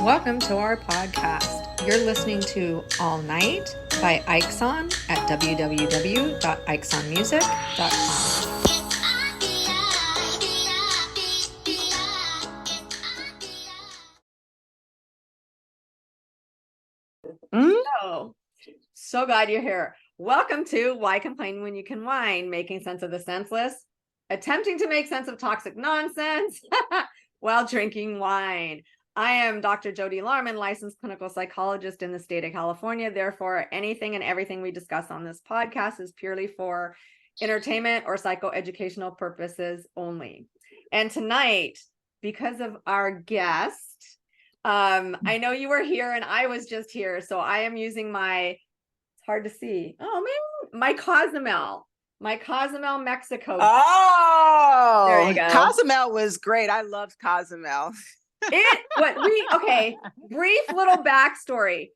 Welcome to our podcast. You're listening to All Night by Ikeson at www.ikesonmusic.com. So glad you're here. Welcome to Why Complain When You Can Whine, making sense of the senseless, attempting to make sense of toxic nonsense while drinking wine. I am Dr. Jody Larman, licensed clinical psychologist in the state of California. Therefore, anything and everything we discuss on this podcast is purely for entertainment or psychoeducational purposes only. And tonight, because of our guest, I know you were here and I was just here, so I am using it's hard to see. Oh man, my HautéMess Mexico. Oh, there you go. HautéMess was great. I loved HautéMess. Brief little backstory.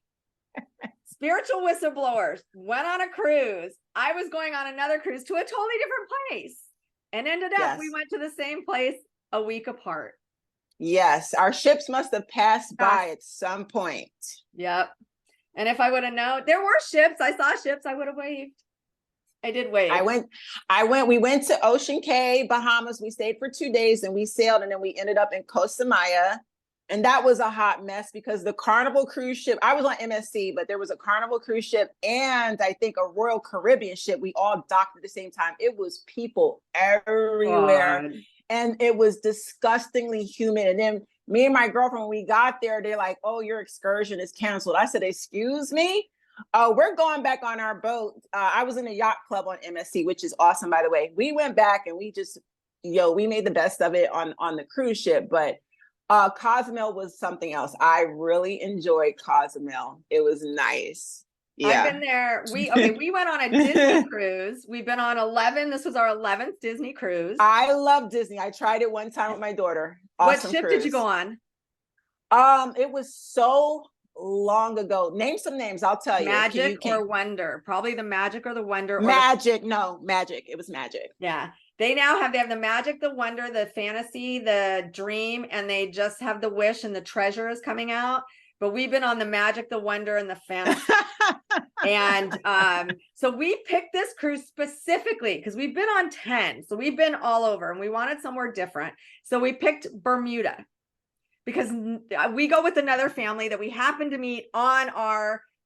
Spiritual Whistleblowers went on a cruise. I was going on another cruise to a totally different place and ended up, we went to the same place a week apart. Yes, our ships must have passed by at some point. Yep. And if I would have known, there were ships. I saw ships. I would have waved. I did wave. We went to Ocean Cay, Bahamas. We stayed for 2 days and we sailed, and then we ended up in Costa Maya. And that was a hot mess because the Carnival cruise ship, I was on MSC, but there was a Carnival cruise ship and I think a Royal Caribbean ship. We all docked at the same time. It was people everywhere. God. And it was disgustingly humid. And then me and my girlfriend, when we got there, they're like, "Oh, your excursion is canceled." I said, "Excuse me? We're going back on our boat." I was in a yacht club on MSC, which is awesome, by the way. We went back and we just, we made the best of it on the cruise ship. But HautéMess was something else. I really enjoyed HautéMess. It was nice. Yeah. I've been there. We went on a Disney cruise. We've been on 11. This was our 11th Disney cruise. I love Disney. I tried it one time with my daughter. Awesome. What ship did you go on? It was so long ago. Name some names. I'll tell you. Magic or Wonder? Probably the Magic or the Wonder. Magic. No, Magic. It was Magic. Yeah. They have the Magic, the Wonder, the Fantasy, the Dream, and they just have the Wish, and the Treasure is coming out. But we've been on the Magic, the Wonder, and the Fantasy. And so we picked this cruise specifically because we've been on 10. So we've been all over and we wanted somewhere different. So we picked Bermuda because we go with another family that we happened to meet on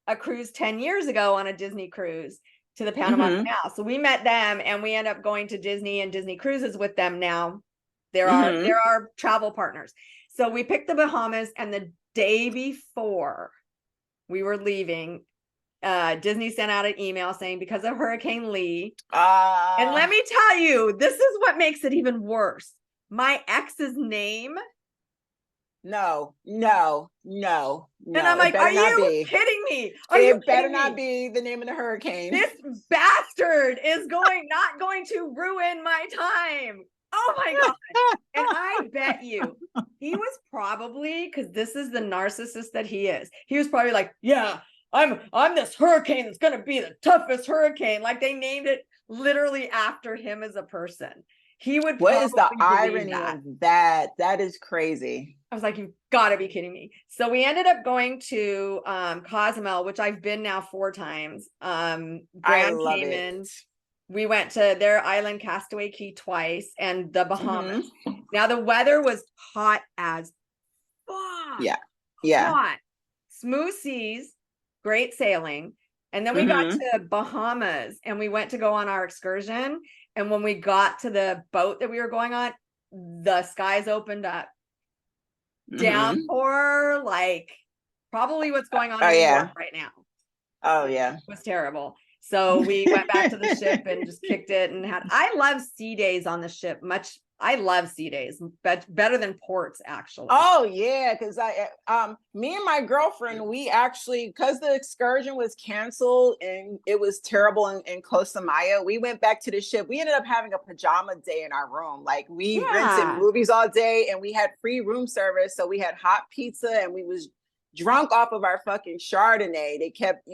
a cruise 10 years ago on a Disney cruise to the Panama Canal. So we met them and we end up going to Disney and Disney cruises with them now. There are travel partners. So we picked the Bahamas, and the day before we were leaving, Disney sent out an email saying because of Hurricane Lee. And let me tell you, this is what makes it even worse. My ex's name. No. And I'm like, are you kidding me? It better not be the name of the hurricane. This bastard is not going to ruin my time. Oh my God. And I bet you he was probably, because this is the narcissist that he is. He was probably like, yeah, I'm this hurricane that's going to be the toughest hurricane. Like they named it literally after him as a person. He would. What is the irony of that? That is crazy. I was like, you've got to be kidding me. So we ended up going to HautéMess, which I've been now 4 times. Grand Cayman. We went to their island, Castaway Key, twice, and the Bahamas. Now the weather was hot as fuck. Yeah. Hot. Smooth seas, great sailing. And then we got to Bahamas and we went to go on our excursion. And when we got to the boat that we were going on, the skies opened up. Downpour, like probably what's going on in New York right now. Oh yeah. It was terrible. So we went back to the ship and just kicked it and I love sea days on the ship much. I love sea days, but better than ports actually. Oh yeah, because me and my girlfriend, we actually, because the excursion was canceled and it was terrible in Costa Maya, we went back to the ship. We ended up having a pajama day in our room. Like we rented movies all day and we had free room service. So we had hot pizza and we was drunk off of our fucking Chardonnay. They kept,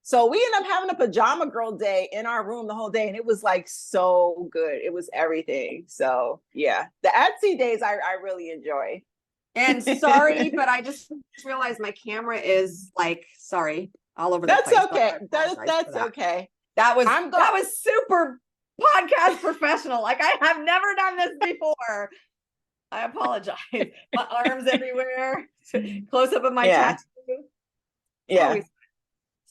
So we ended up having a pajama girl day in our room the whole day. And it was like so good. It was everything. So yeah, the at sea days I really enjoy. And sorry, but I just realized my camera is like, sorry, all over the That's place. okay. That's That's okay. That was I'm that was super podcast professional. Like I have never done this before. I apologize. My arms everywhere. Close up of my Yeah. tattoo. Yeah. Always.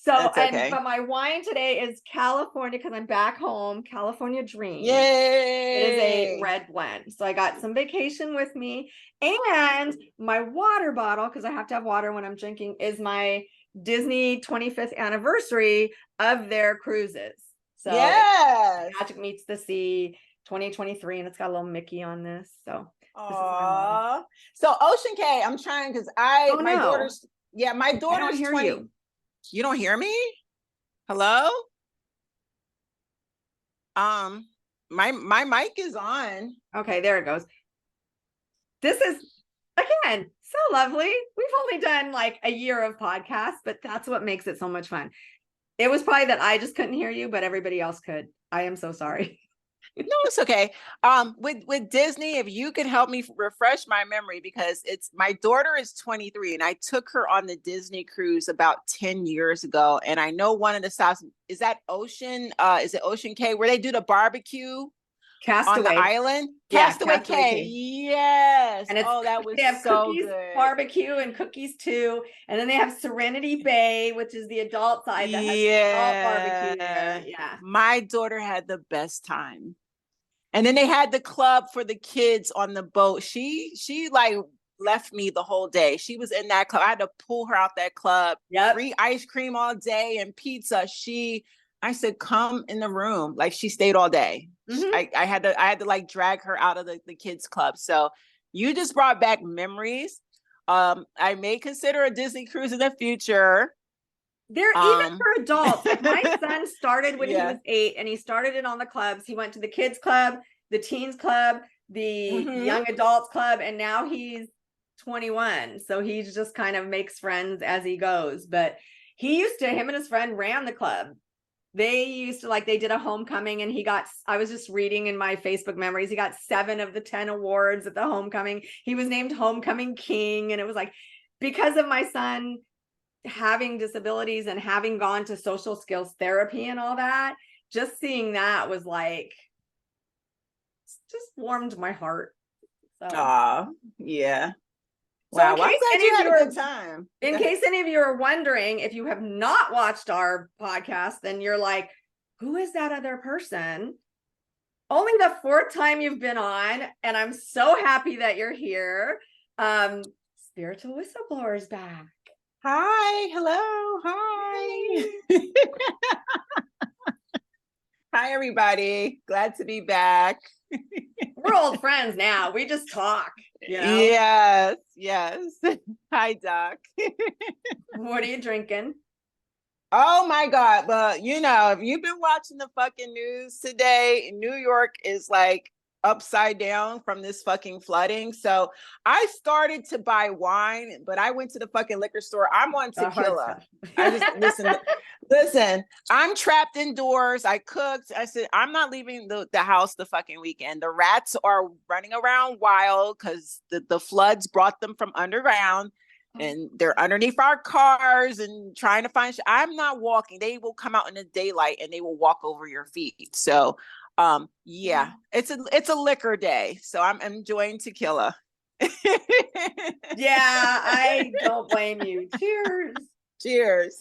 So, That's okay. but my wine today is California because I'm back home. California Dream. Yay! It is a red blend. So I got some vacation with me, and my water bottle, because I have to have water when I'm drinking, is my Disney 25th anniversary of their cruises. So yes, Magic Meets the Sea 2023, and it's got a little Mickey on this. So aww. So Ocean K, I'm trying because my daughter's my daughter's I don't hear 20. you. You don't hear me? Hello? My mic is on. Okay, there it goes. This is, again, so lovely. We've only done like a year of podcasts, but that's what makes it so much fun. It was probably that I just couldn't hear you, but everybody else could. I am so sorry. No, it's okay. With Disney, if you could help me refresh my memory, because my daughter is 23 and I took her on the Disney cruise about 10 years ago. And I know one of the stops is that is it Ocean K, where they do the barbecue on the island? Castaway K. Yes. And that was they have so cookies, good. barbecue and cookies too. And then they have Serenity Bay, which is the adult side that has adult barbecue there. Yeah. My daughter had the best time. And then they had the club for the kids on the boat. She like left me the whole day. She was in that club. I had to pull her out that club. Yep. Free ice cream all day and pizza. I said, come in the room. Like she stayed all day. Mm-hmm. I had to like drag her out of the kids club. So you just brought back memories. I may consider a Disney cruise in the future. They're even for adults. Like my son started when he was 8, and he started it on the clubs. He went to the kids club, the teens club, the young adults club, and now he's 21. So he just kind of makes friends as he goes. But him and his friend ran the club. They used to, like, they did a homecoming, and I was just reading in my Facebook memories, he got 7 of the 10 awards at the homecoming. He was named Homecoming King. And it was like, because of my son having disabilities and having gone to social skills therapy and all that, just seeing that was like, just warmed my heart. So yeah. Wow, well, I'm glad you had a good time. In case any of you are wondering, if you have not watched our podcast, then you're like, who is that other person? Only the 4th time you've been on, and I'm so happy that you're here. Spiritual Whistleblower is back. Hi, hello, hi. Hi, everybody. Glad to be back. We're old friends now. We just talk. You know? Yes. Hi, Doc. What are you drinking? Oh my God. Well, if you've been watching the fucking news today, New York is like upside down from this fucking flooding. So I started to buy wine, but I went to the fucking liquor store. I'm on tequila. I just listen, I'm trapped indoors. I cooked. I said, I'm not leaving the house the fucking weekend. The rats are running around wild because the floods brought them from underground. And they're underneath our cars and trying to find I'm not walking. They will come out in the daylight and they will walk over your feet. So it's a liquor day. So I'm enjoying tequila. Yeah, I don't blame you. Cheers.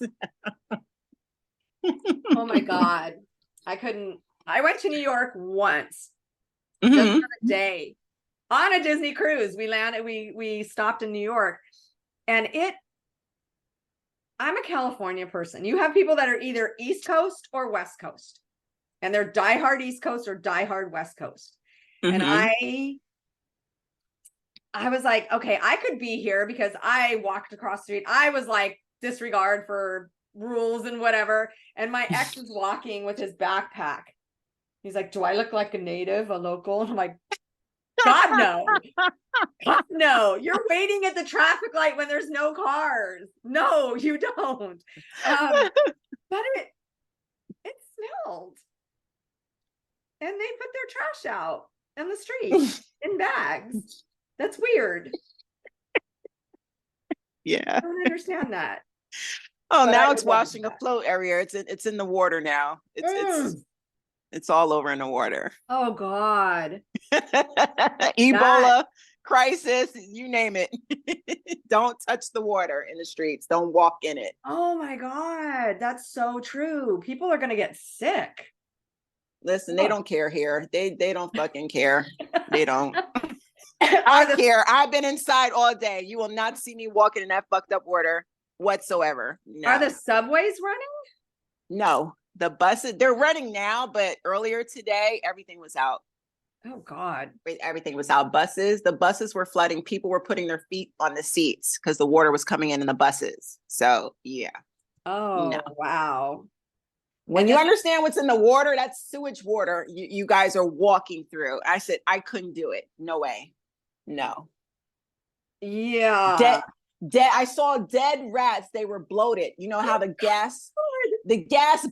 Oh my God. I went to New York once, just for a day, on a Disney cruise. We stopped in New York. And I'm a California person. You have people that are either East Coast or West Coast, and they're diehard East Coast or diehard West Coast. And I was like, okay, I could be here because I walked across the street. I was like, disregard for rules and whatever. And my ex is walking with his backpack. He's like, do I look like a native, a local? And I'm like, God, no. God, no. You're waiting at the traffic light when there's no cars. No, you don't. But it smelled. And they put their trash out on the street in bags. That's weird. Yeah. I don't understand that. Oh, But I now would it's love to washing do afloat area. It's in the water now. that. It's all over in the water. Oh God. That, Ebola crisis, you name it. Don't touch the water in the streets. Don't walk in it. oh my God, that's so true. People are gonna get sick. Listen, they Ugh. don't care here. They don't fucking care. They don't. Are I the care. I've been inside all day. You will not see me walking in that fucked up water whatsoever. are No. the subways running? No. The buses, they're running now, but earlier today, everything was out. Oh God. Everything was out. The buses were flooding. People were putting their feet on the seats because the water was coming in the buses. So yeah, no. Oh wow. When And you this, understand what's in the water, that's sewage water you guys are walking through. I said, I couldn't do it. No way. No. yeah. Dead, I saw dead rats. They were bloated. You know how the gas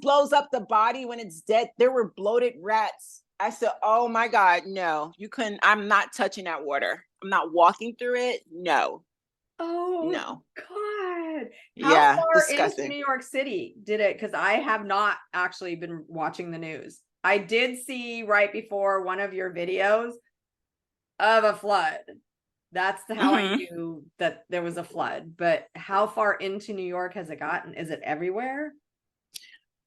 blows up the body when it's dead. There were bloated rats. I said, oh my God, no, you couldn't. I'm not touching that water. I'm not walking through it. No, Oh no. God. How Yeah, far into disgusting. New York City did it? Because I have not actually been watching the news. I did see right before one of your videos of a flood. That's how I Mhm. knew that there was a flood. But how far into New York has it gotten? Is it everywhere?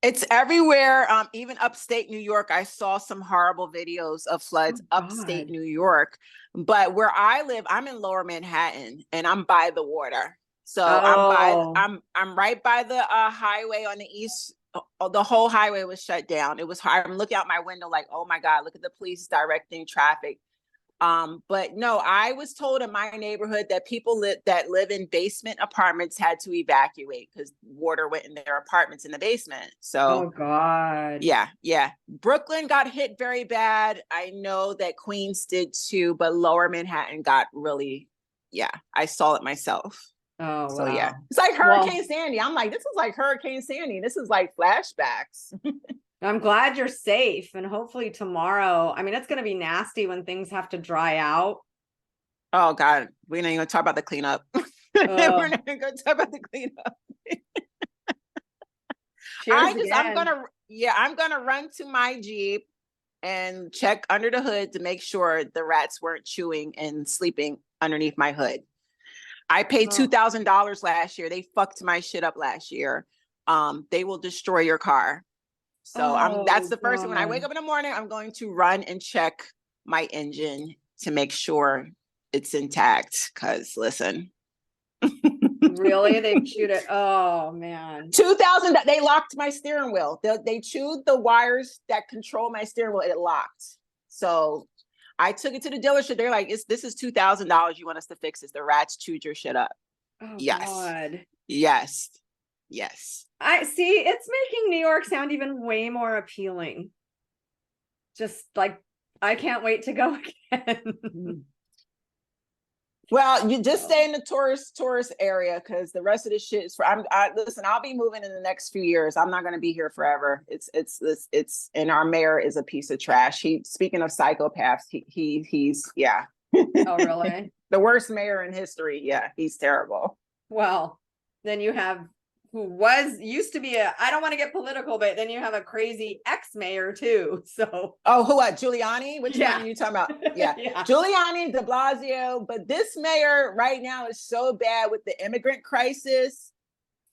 It's everywhere. Even upstate New York, I saw some horrible videos of floods Oh upstate God. New York. But where I live, I'm in Lower Manhattan, and I'm by the water. So Oh, I'm right by the highway on the east. The whole highway was shut down. It was hard. I'm looking out my window like, oh my God, look at the police directing traffic. But no, I was told in my neighborhood that people that live in basement apartments had to evacuate because water went in their apartments in the basement. oh So God. yeah. Brooklyn got hit very bad. I know that Queens did too, but Lower Manhattan got really, yeah, I saw it myself. Oh So yeah, wow. it's like Well, Hurricane Sandy. I'm like, this is like Hurricane Sandy. This is like flashbacks. I'm glad you're safe, and hopefully tomorrow. I mean, it's going to be nasty when things have to dry out. Oh God, we're not even gonna talk about the cleanup. We're Oh, not gonna talk about the cleanup. cheers again. I'm gonna run to my Jeep and check under the hood to make sure the rats weren't chewing and sleeping underneath my hood. I paid Oh, $2,000 last year. They fucked my shit up last year. They will destroy your car. So that's oh the first thing. When I wake God. up in the morning, I'm going to run and check my engine to make sure it's intact. Cause listen. Really? They've chewed it. Oh man. 2000, they locked my steering wheel. They chewed the wires that control my steering wheel. It locked. So I took it to the dealership. They're like, this is $2,000. You want us to fix this? The rats chewed your shit up. Oh Yes. God. Yes. Yes. I see. It's making New York sound even way more appealing. Just like I can't wait to go again. Well, you just stay in the tourist area because the rest of the shit is for. Listen. I'll be moving in the next few years. I'm not going to be here forever. It's and our mayor is a piece of trash. Speaking of psychopaths, he's yeah. Oh really? The worst mayor in history. Yeah, he's terrible. Well, then you have who used to be I don't want to get political, but then you have a crazy ex-mayor too. So Oh, who? What? Giuliani? Which one yeah. are you talking about? Yeah, Yeah. Giuliani, De Blasio. But this mayor right now is so bad with the immigrant crisis.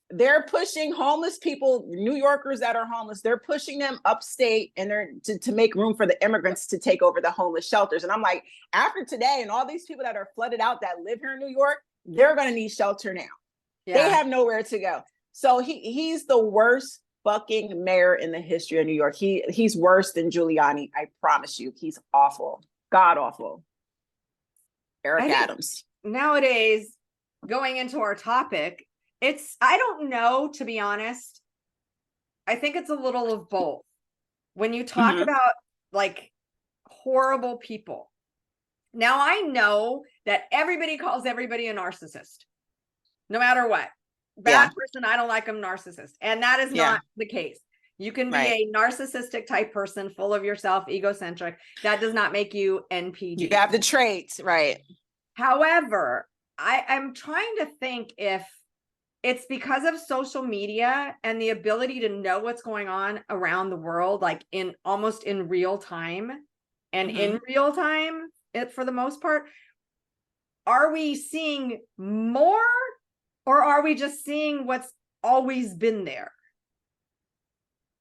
They're pushing homeless people, New Yorkers that are homeless. They're pushing them upstate, and they're to make room for the immigrants to take over the homeless shelters. And I'm like, after today, and all these people that are flooded out that live here in New York, they're going to need shelter now. They Yeah. have nowhere to go. So he's the worst fucking mayor in the history of New York. He's worse than Giuliani. I promise you. He's awful. God awful. Eric I think Adams. nowadays, going into our topic, I don't know, to be honest. I think it's a little of both. When you talk about like horrible people. Now I know that everybody calls everybody a narcissist, no matter what. Bad person, I don't like them, narcissist. And that is not the case. You can be a narcissistic type person, full of yourself, egocentric. That does not make you NPD. You have the traits, right? However, I'm trying to think if it's because of social media and the ability to know what's going on around the world, like almost in real time and in real time, for the most part. Are we seeing more, or are we just seeing what's always been there?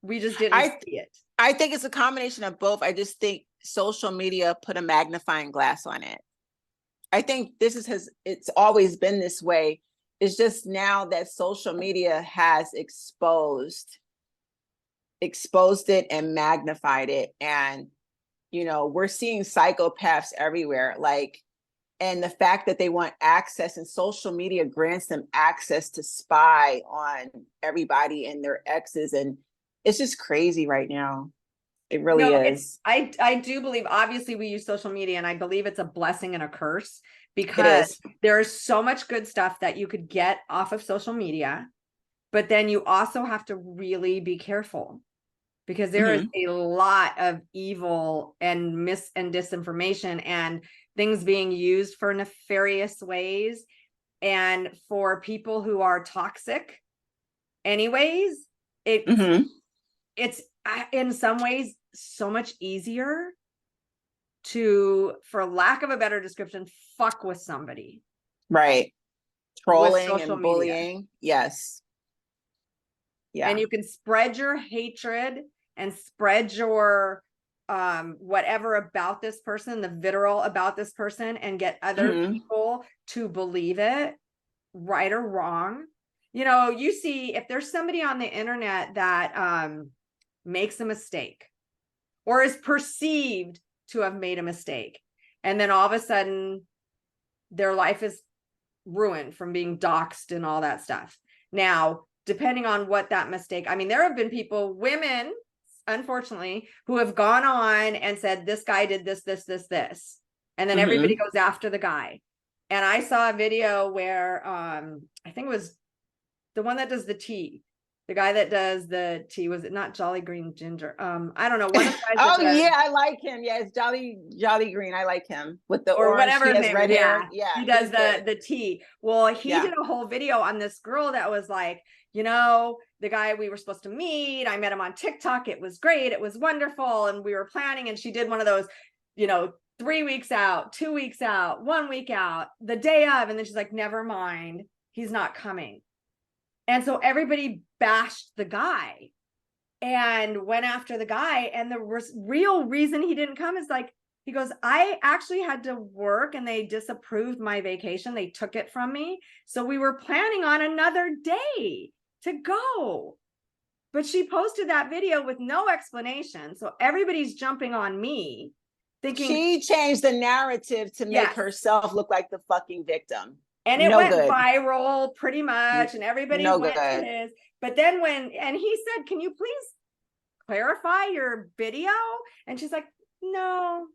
We just didn't see it. I think it's a combination of both. I just think social media put a magnifying glass on it. I think it's always been this way. It's just now that social media has exposed it and magnified it. And, we're seeing psychopaths everywhere. Like, and the fact that they want access, and social media grants them access to spy on everybody and their exes. And it's just crazy right now. It really is. I do believe, obviously we use social media, and I believe it's a blessing and a curse, because there is so much good stuff that you could get off of social media, but then you also have to really be careful, because there is a lot of evil and disinformation and things being used for nefarious ways, and for people who are toxic anyways. It's in some ways so much easier to, for lack of a better description, fuck with somebody. Right. Trolling and bullying. Yes. Yeah. And you can spread your hatred and spread your whatever about this person, the vitriol about this person, and get other people to believe it, right or wrong. You see, if there's somebody on the internet that makes a mistake, or is perceived to have made a mistake, and then all of a sudden their life is ruined from being doxxed and all that stuff. Now, depending on what that mistake, I mean, there have been women, unfortunately, who have gone on and said, this guy did this, and then everybody goes after the guy. And I saw a video where I think it was the one that does the tea. The guy that does the tea, was it not Jolly Green Ginger? I don't know. One of the guys yeah, I like him. Yeah, it's Jolly Green. I like him with the or orange. Whatever his name. Red hair. Yeah, he does the tea. Well, he did a whole video on this girl that was like, the guy we were supposed to meet, I met him on TikTok. It was great. It was wonderful. And we were planning, and she did one of those, 3 weeks out, 2 weeks out, 1 week out, the day of. And then she's like, never mind, he's not coming. And so everybody bashed the guy and went after the guy. And the real reason he didn't come is like, he goes, I actually had to work and they disapproved my vacation. They took it from me. So we were planning on another day to go. But she posted that video with no explanation. So everybody's jumping on me, thinking she changed the narrative to make herself look like the fucking victim. And it went viral pretty much, and everybody went to his. But then and he said, can you please clarify your video? And she's like, no,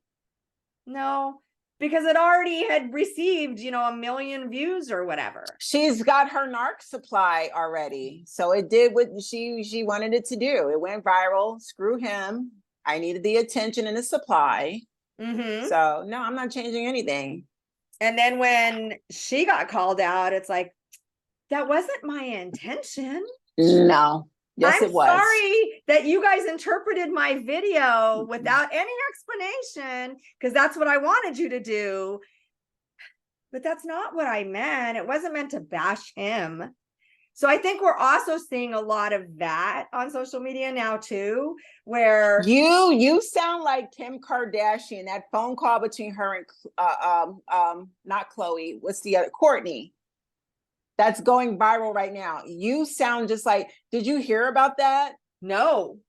because it already had received, 1 million views or whatever. She's got her narc supply already. So it did what she wanted it to do. It went viral. Screw him. I needed the attention and the supply. So no, I'm not changing anything. And then when she got called out, it's like, that wasn't my intention. No. Yes, it was. I'm sorry that you guys interpreted my video without any explanation, because that's what I wanted you to do. But that's not what I meant. It wasn't meant to bash him. So I think we're also seeing a lot of that on social media now too, where you sound like Kim Kardashian. That phone call between her and not Chloe, what's the other, Kourtney, that's going viral right now. You sound just like, did you hear about that? No,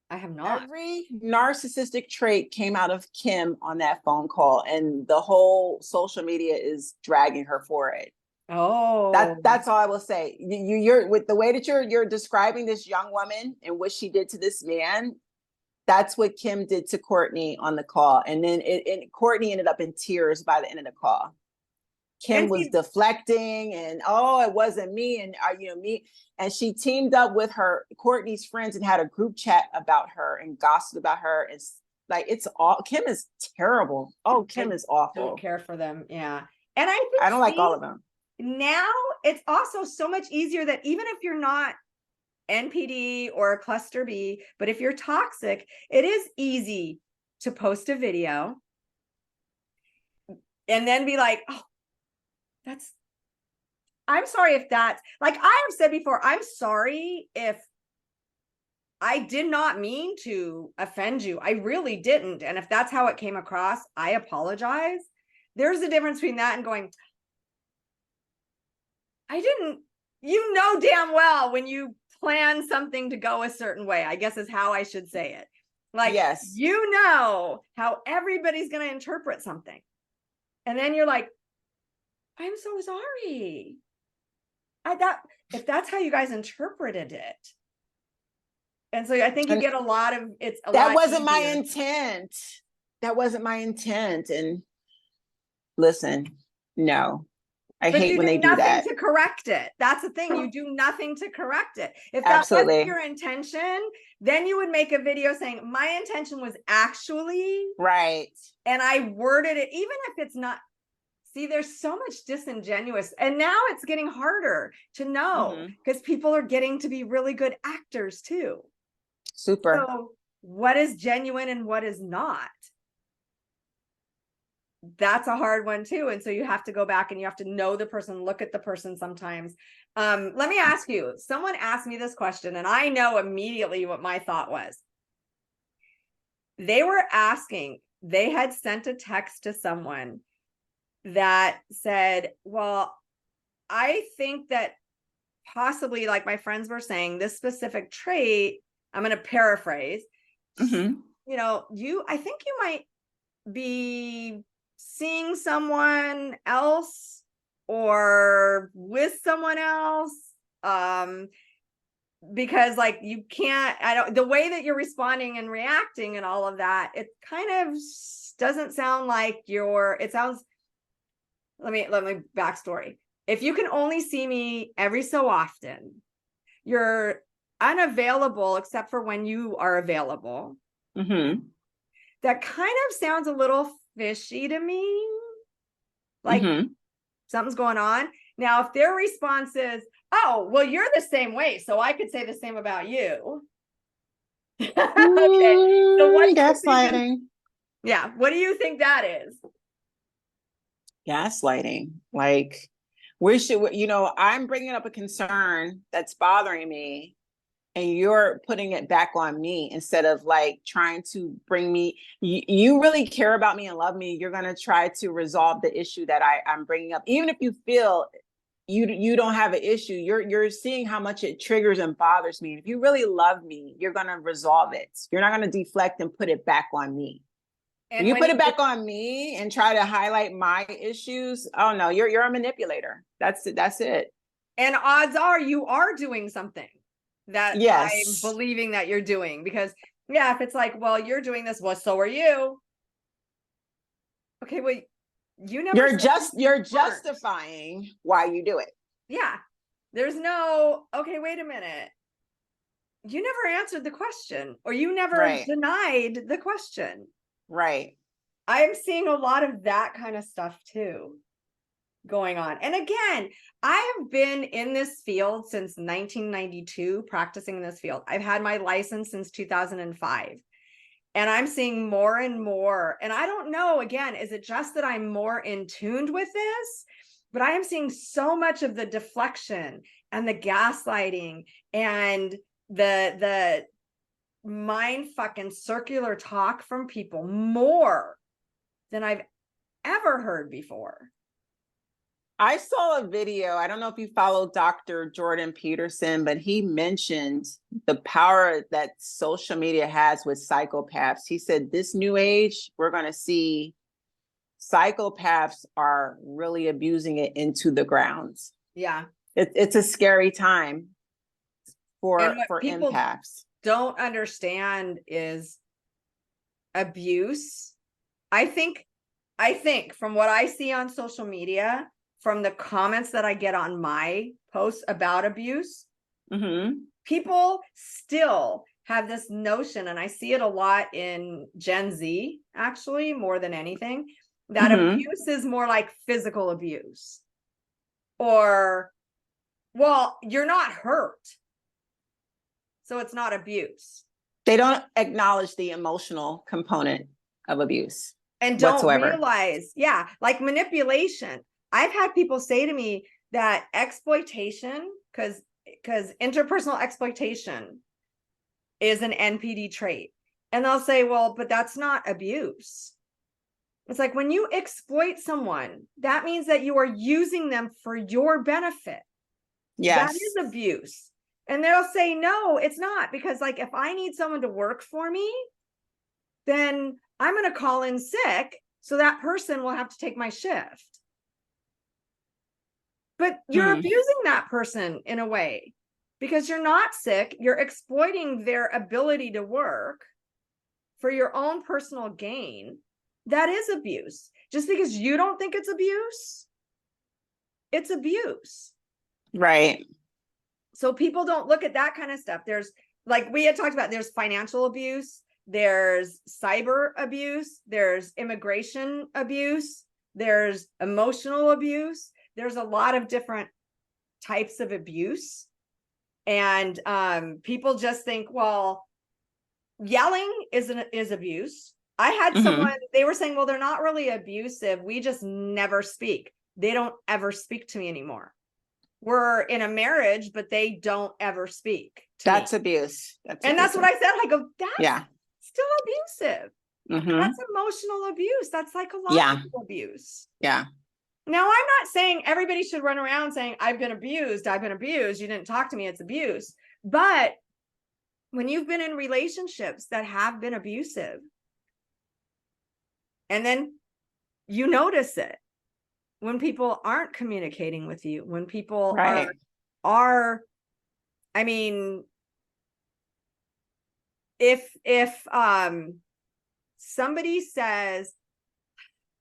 I have not. Every narcissistic trait came out of Kim on that phone call, and the whole social media is dragging her for it. Oh, that's all I will say. You're with the way that you're describing this young woman and what she did to this man. That's what Kim did to Kourtney on the call, and then Kourtney ended up in tears by the end of the call. Kim was deflecting, and it wasn't me, and me, and she teamed up with Kourtney's friends and had a group chat about her and gossiped about her. It's like, it's all, Kim is terrible. Oh, Kim is awful. Don't care for them. Yeah. And I think I don't like all of them. Now it's also so much easier that even if you're not NPD or a cluster B, but if you're toxic, it is easy to post a video and then be like, oh, I'm sorry if that's, like I have said before, I'm sorry if I did not mean to offend you. I really didn't. And if that's how it came across, I apologize. There's a difference between that and going, I didn't, you know damn well when you plan something to go a certain way, I guess is how I should say it. Like, yes, you know how everybody's going to interpret something. And then you're like, I'm so sorry. If that's how you guys interpreted it. And so I think you get a lot of, it's a lot that wasn't my easier. intent. That wasn't my intent. And listen, no, I But hate you when do they do that. nothing to correct it. That's the thing. You do nothing to correct it. If that Absolutely. wasn't your intention, then you would make a video saying, my intention was actually, right. and I worded it, even if it's not. See, there's so much disingenuous. And now it's getting harder to know because people are getting to be really good actors too. Super. So what is genuine and what is not? That's a hard one too. And so you have to go back and you have to know the person, look at the person sometimes. Let me ask you, someone asked me this question and I know immediately what my thought was. They were asking, they had sent a text to someone that said, well, I think that possibly, like my friends were saying, this specific trait, I'm going to paraphrase, you know, I think you might be seeing someone else or with someone else, because like you can't, the way that you're responding and reacting and all of that, it kind of doesn't sound like it sounds, let me backstory. If you can only see me every so often, you're unavailable except for when you are available. That kind of sounds a little fishy to me. Like something's going on. Now, if their response is, oh, well, you're the same way, so I could say the same about you. Okay. So what gaslighting. Yeah. What do you think that is? Gaslighting. Like, we should, you know, I'm bringing up a concern that's bothering me and you're putting it back on me instead of like trying to bring me, you really care about me and love me. You're going to try to resolve the issue that I'm bringing up. Even if you feel you don't have an issue, you're seeing how much it triggers and bothers me. And if you really love me, you're going to resolve it. You're not going to deflect and put it back on me. And you put it back on me and try to highlight my issues. Oh no, you're a manipulator. That's it. And odds are you are doing something that I'm believing that you're doing, because yeah, if it's like, well, you're doing this, well, so are you. Okay, well, you never. You're justifying why you do it. Yeah, there's no. Okay, wait a minute. You never answered the question, or you never denied the question. Right. I'm seeing a lot of that kind of stuff too going on. And again, I have been in this field since 1992, practicing in this field. I've had my license since 2005. And I'm seeing more and more. And I don't know, again, is it just that I'm more in tuned with this? But I am seeing so much of the deflection and the gaslighting and the mind fucking circular talk from people more than I've ever heard before. I saw a video. I don't know if you follow Dr. Jordan Peterson, but he mentioned the power that social media has with psychopaths. He said this new age, we're going to see psychopaths are really abusing it into the grounds. Yeah. It's a scary time for people empaths. Don't understand is abuse. I think from what I see on social media, from the comments that I get on my posts about abuse, people still have this notion, and I see it a lot in Gen Z, actually, more than anything, That abuse is more like physical abuse. Or, well, you're not hurt, so it's not abuse. They don't acknowledge the emotional component of abuse. And don't whatsoever. realize, like manipulation. I've had people say to me that exploitation, because interpersonal exploitation is an NPD trait. And they'll say, well, but that's not abuse. It's like when you exploit someone, that means that you are using them for your benefit. Yes. That is abuse. And they'll say, no, it's not. Because like, if I need someone to work for me, then I'm going to call in sick. So that person will have to take my shift. But you're abusing that person in a way because you're not sick. You're exploiting their ability to work for your own personal gain. That is abuse. Just because you don't think it's abuse. Right. So people don't look at that kind of stuff. There's, like we had talked about, there's financial abuse, there's cyber abuse, there's immigration abuse, there's emotional abuse. There's a lot of different types of abuse. And people just think, well, yelling is abuse. I had someone, they were saying, well, they're not really abusive. We just never speak. They don't ever speak to me anymore. We're in a marriage, but they don't ever speak to me. Abuse. That's what I said. I go, that's still abusive. Mm-hmm. That's emotional abuse. That's psychological abuse. Yeah. Now, I'm not saying everybody should run around saying, I've been abused. You didn't talk to me. It's abuse. But when you've been in relationships that have been abusive, and then you notice it when people aren't communicating with you, when people are, I mean, if somebody says,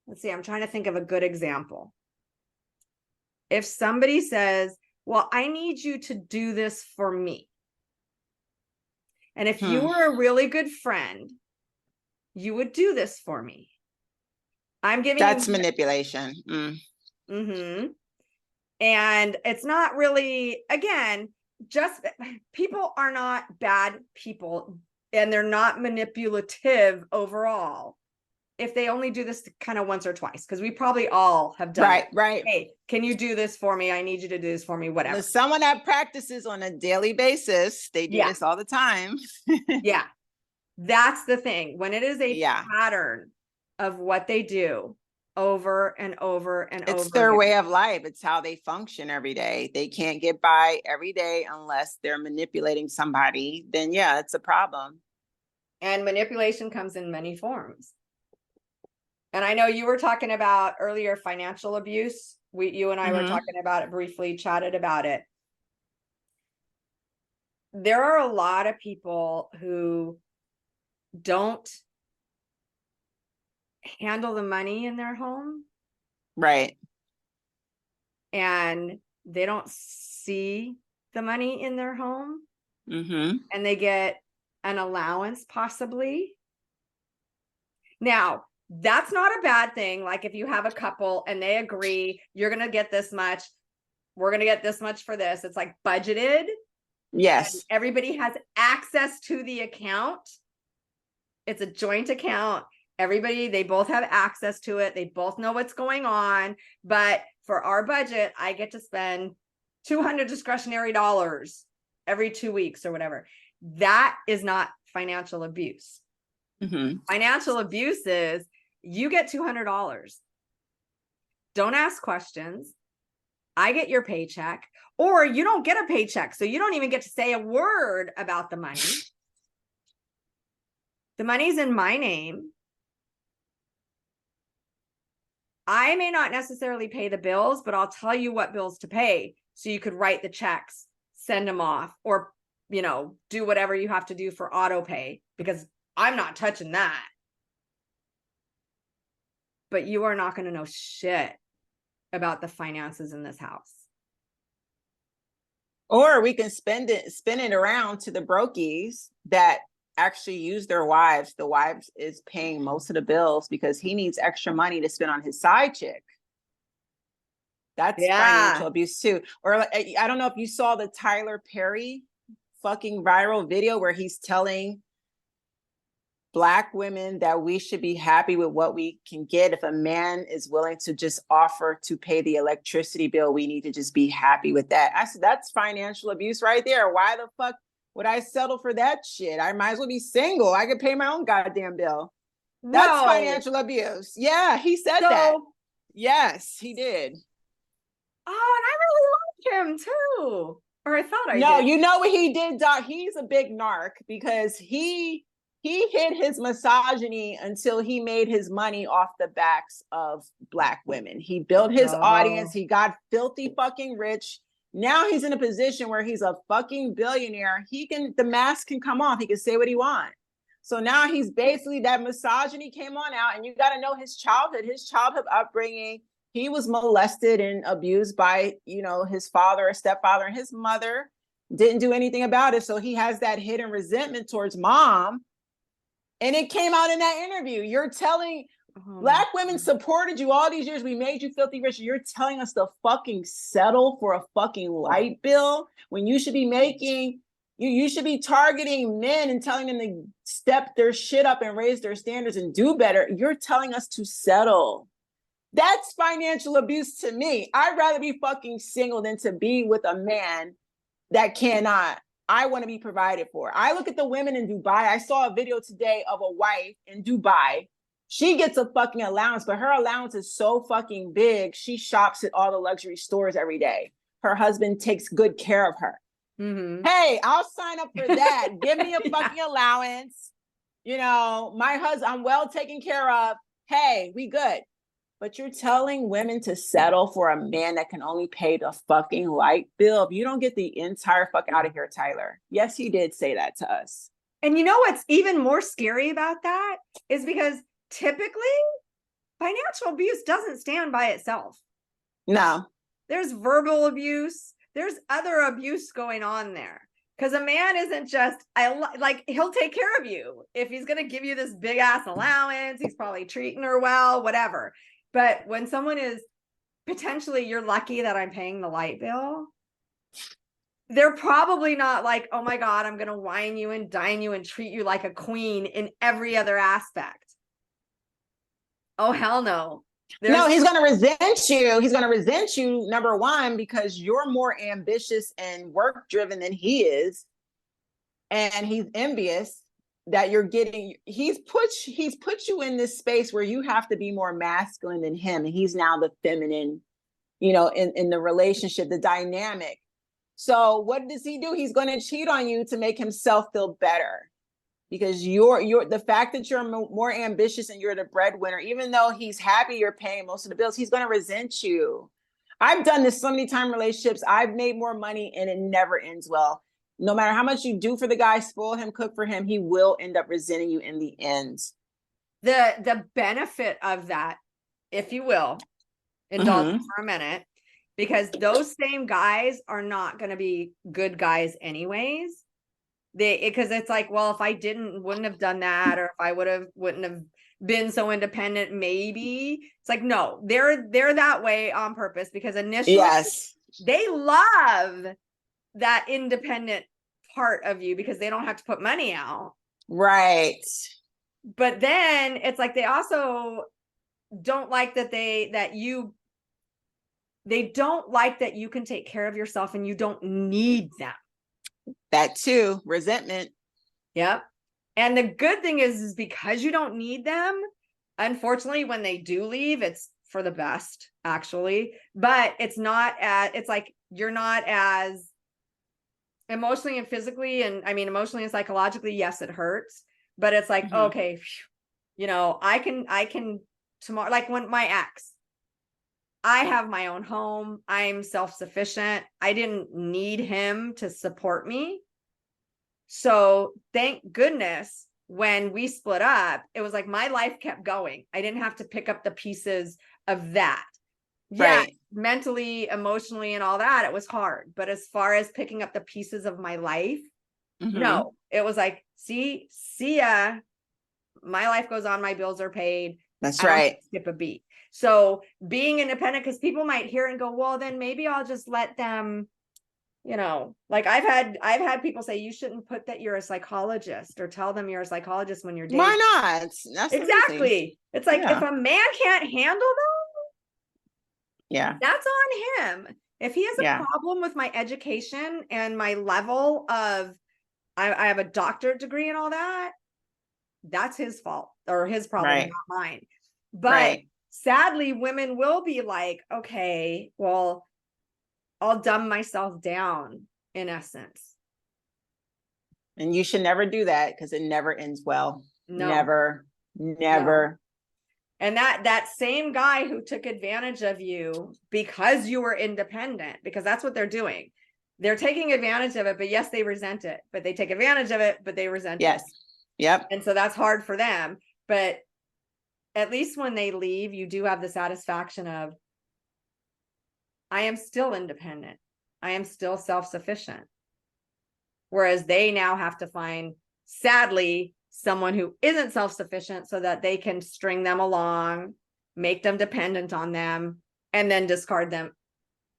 let's see, I'm trying to think of a good example. If somebody says, well, I need you to do this for me. And if you were a really good friend, you would do this for me. I'm giving That's manipulation. And it's not really, again, just people are not bad people and they're not manipulative overall. If they only do this kind of once or twice, because we probably all have done right. Hey, can you do this for me? I need you to do this for me, whatever. There's someone that practices on a daily basis. They do this all the time. Yeah. That's the thing. When it is a pattern of what they do over and over and over. It's their way of life. It's how they function every day. They can't get by every day unless they're manipulating somebody. Then it's a problem. And manipulation comes in many forms. And I know you were talking about earlier financial abuse. You and I were talking about it briefly, chatted about it. There are a lot of people who don't handle the money in their home. Right. And they don't see the money in their home. And they get an allowance possibly. Now, that's not a bad thing. Like if you have a couple and they agree, you're going to get this much, we're going to get this much for this. It's like budgeted. Yes. Everybody has access to the account. It's a joint account. They both have access to it. They both know what's going on. But for our budget, I get to spend $200 discretionary dollars every 2 weeks or whatever. That is not financial abuse. Financial abuse is you get $200. Don't ask questions. I get your paycheck, or you don't get a paycheck. So you don't even get to say a word about the money. The money's in my name. I may not necessarily pay the bills, but I'll tell you what bills to pay. So you could write the checks, send them off, or, do whatever you have to do for auto pay, because I'm not touching that. But you are not going to know shit about the finances in this house. Or we can spin it around to the brokies that actually use their wives. The wives is paying most of the bills because he needs extra money to spend on his side chick. That's financial abuse too. Or like, I don't know if you saw the Tyler Perry fucking viral video where he's telling Black women that we should be happy with what we can get. If a man is willing to just offer to pay the electricity bill, we need to just be happy with that. I said, that's financial abuse right there. Why the fuck would I settle for that shit? I might as well be single. I could pay my own goddamn bill. That's financial abuse. Yeah, he said that. Yes, he did. Oh, and I really liked him too. Or I thought I did. No, you know what he did, Doc? He's a big narc because he hid his misogyny until he made his money off the backs of Black women. He built his audience. He got filthy fucking rich. Now he's in a position where he's a fucking billionaire. The mask can come off. He can say what he wants. So now he's basically, that misogyny came on out, and you got to know his childhood upbringing. He was molested and abused by, his father or stepfather, and his mother didn't do anything about it. So he has that hidden resentment towards mom. And it came out in that interview. You're telling Black women supported you all these years. We made you filthy rich. You're telling us to fucking settle for a fucking light bill when you should be making, you should be targeting men and telling them to step their shit up and raise their standards and do better. You're telling us to settle. That's financial abuse to me. I'd rather be fucking single than to be with a man that cannot. I want to be provided for. I look at the women in Dubai. I saw a video today of a wife in Dubai. She gets a fucking allowance, but her allowance is so fucking big. She shops at all the luxury stores every day. Her husband takes good care of her. Mm-hmm. Hey, I'll sign up for that. Give me a fucking allowance. My husband, I'm well taken care of. Hey, we good. But you're telling women to settle for a man that can only pay the fucking light bill. If you don't get the entire fuck out of here, Tyler. Yes, he did say that to us. And you know what's even more scary about that is because typically financial abuse doesn't stand by itself. No. There's verbal abuse. There's other abuse going on there. Because a man isn't just, he'll take care of you. If he's going to give you this big ass allowance, he's probably treating her well, whatever. But when someone is potentially, you're lucky that I'm paying the light bill, they're probably not like, oh my God, I'm going to wine you and dine you and treat you like a queen in every other aspect. Oh, hell no. No, he's going to resent you. He's going to resent you, number one, because you're more ambitious and work driven than he is. And he's envious that you're getting, he's put you in this space where you have to be more masculine than him. And he's now the feminine, in the relationship, the dynamic. So what does he do? He's going to cheat on you to make himself feel better because you're the fact that you're more ambitious and you're the breadwinner, even though he's happy you're paying most of the bills, he's going to resent you. I've done this so many times in relationships. I've made more money and it never ends well. No matter how much you do for the guy, spoil him, cook for him, he will end up resenting you in the end. The benefit of that, if you will, indulge for a minute, because those same guys are not going to be good guys anyways. Because it's like, well, if I wouldn't have done that, or if I wouldn't have been so independent, maybe. It's like, no, they're that way on purpose because initially they love that independent part of you because they don't have to put money out. Right. But then it's like they also don't like that they don't like that you can take care of yourself and you don't need them. That too, resentment. Yep. And the good thing is because you don't need them, unfortunately, when they do leave, it's for the best, actually. But it's like you're not as emotionally and physically, and I mean emotionally and psychologically, yes, it hurts. But it's like, okay, I can tomorrow, like when my ex, I have my own home. I'm self-sufficient. I didn't need him to support me. So thank goodness when we split up, it was like my life kept going. I didn't have to pick up the pieces of that. Yeah, right. Mentally, emotionally, and all that, it was hard. But as far as picking up the pieces of my life, no, it was like see ya. My life goes on, my bills are paid. That's I don't right. skip a beat. So being independent, because people might hear and go, well, then maybe I'll just let them, like I've had people say you shouldn't put that you're a psychologist or tell them you're a psychologist when you're dating. Why not? That's exactly. It's like, if a man can't handle them, that's on him. If he has a problem with my education and my level of, I have a doctorate degree and all that, that's his fault or his problem, not mine. But sadly, women will be like, okay, well, I'll dumb myself down in essence. And you should never do that because it never ends well. No. Never. No. And that same guy who took advantage of you because you were independent, because that's what they're doing. They're taking advantage of it, but yes, they resent it, but they take advantage of it, but they resent it. Yep. And so that's hard for them. But at least when they leave, you do have the satisfaction of, I am still independent. I am still self-sufficient. Whereas they now have to find, sadly, someone who isn't self-sufficient so that they can string them along, make them dependent on them, and then discard them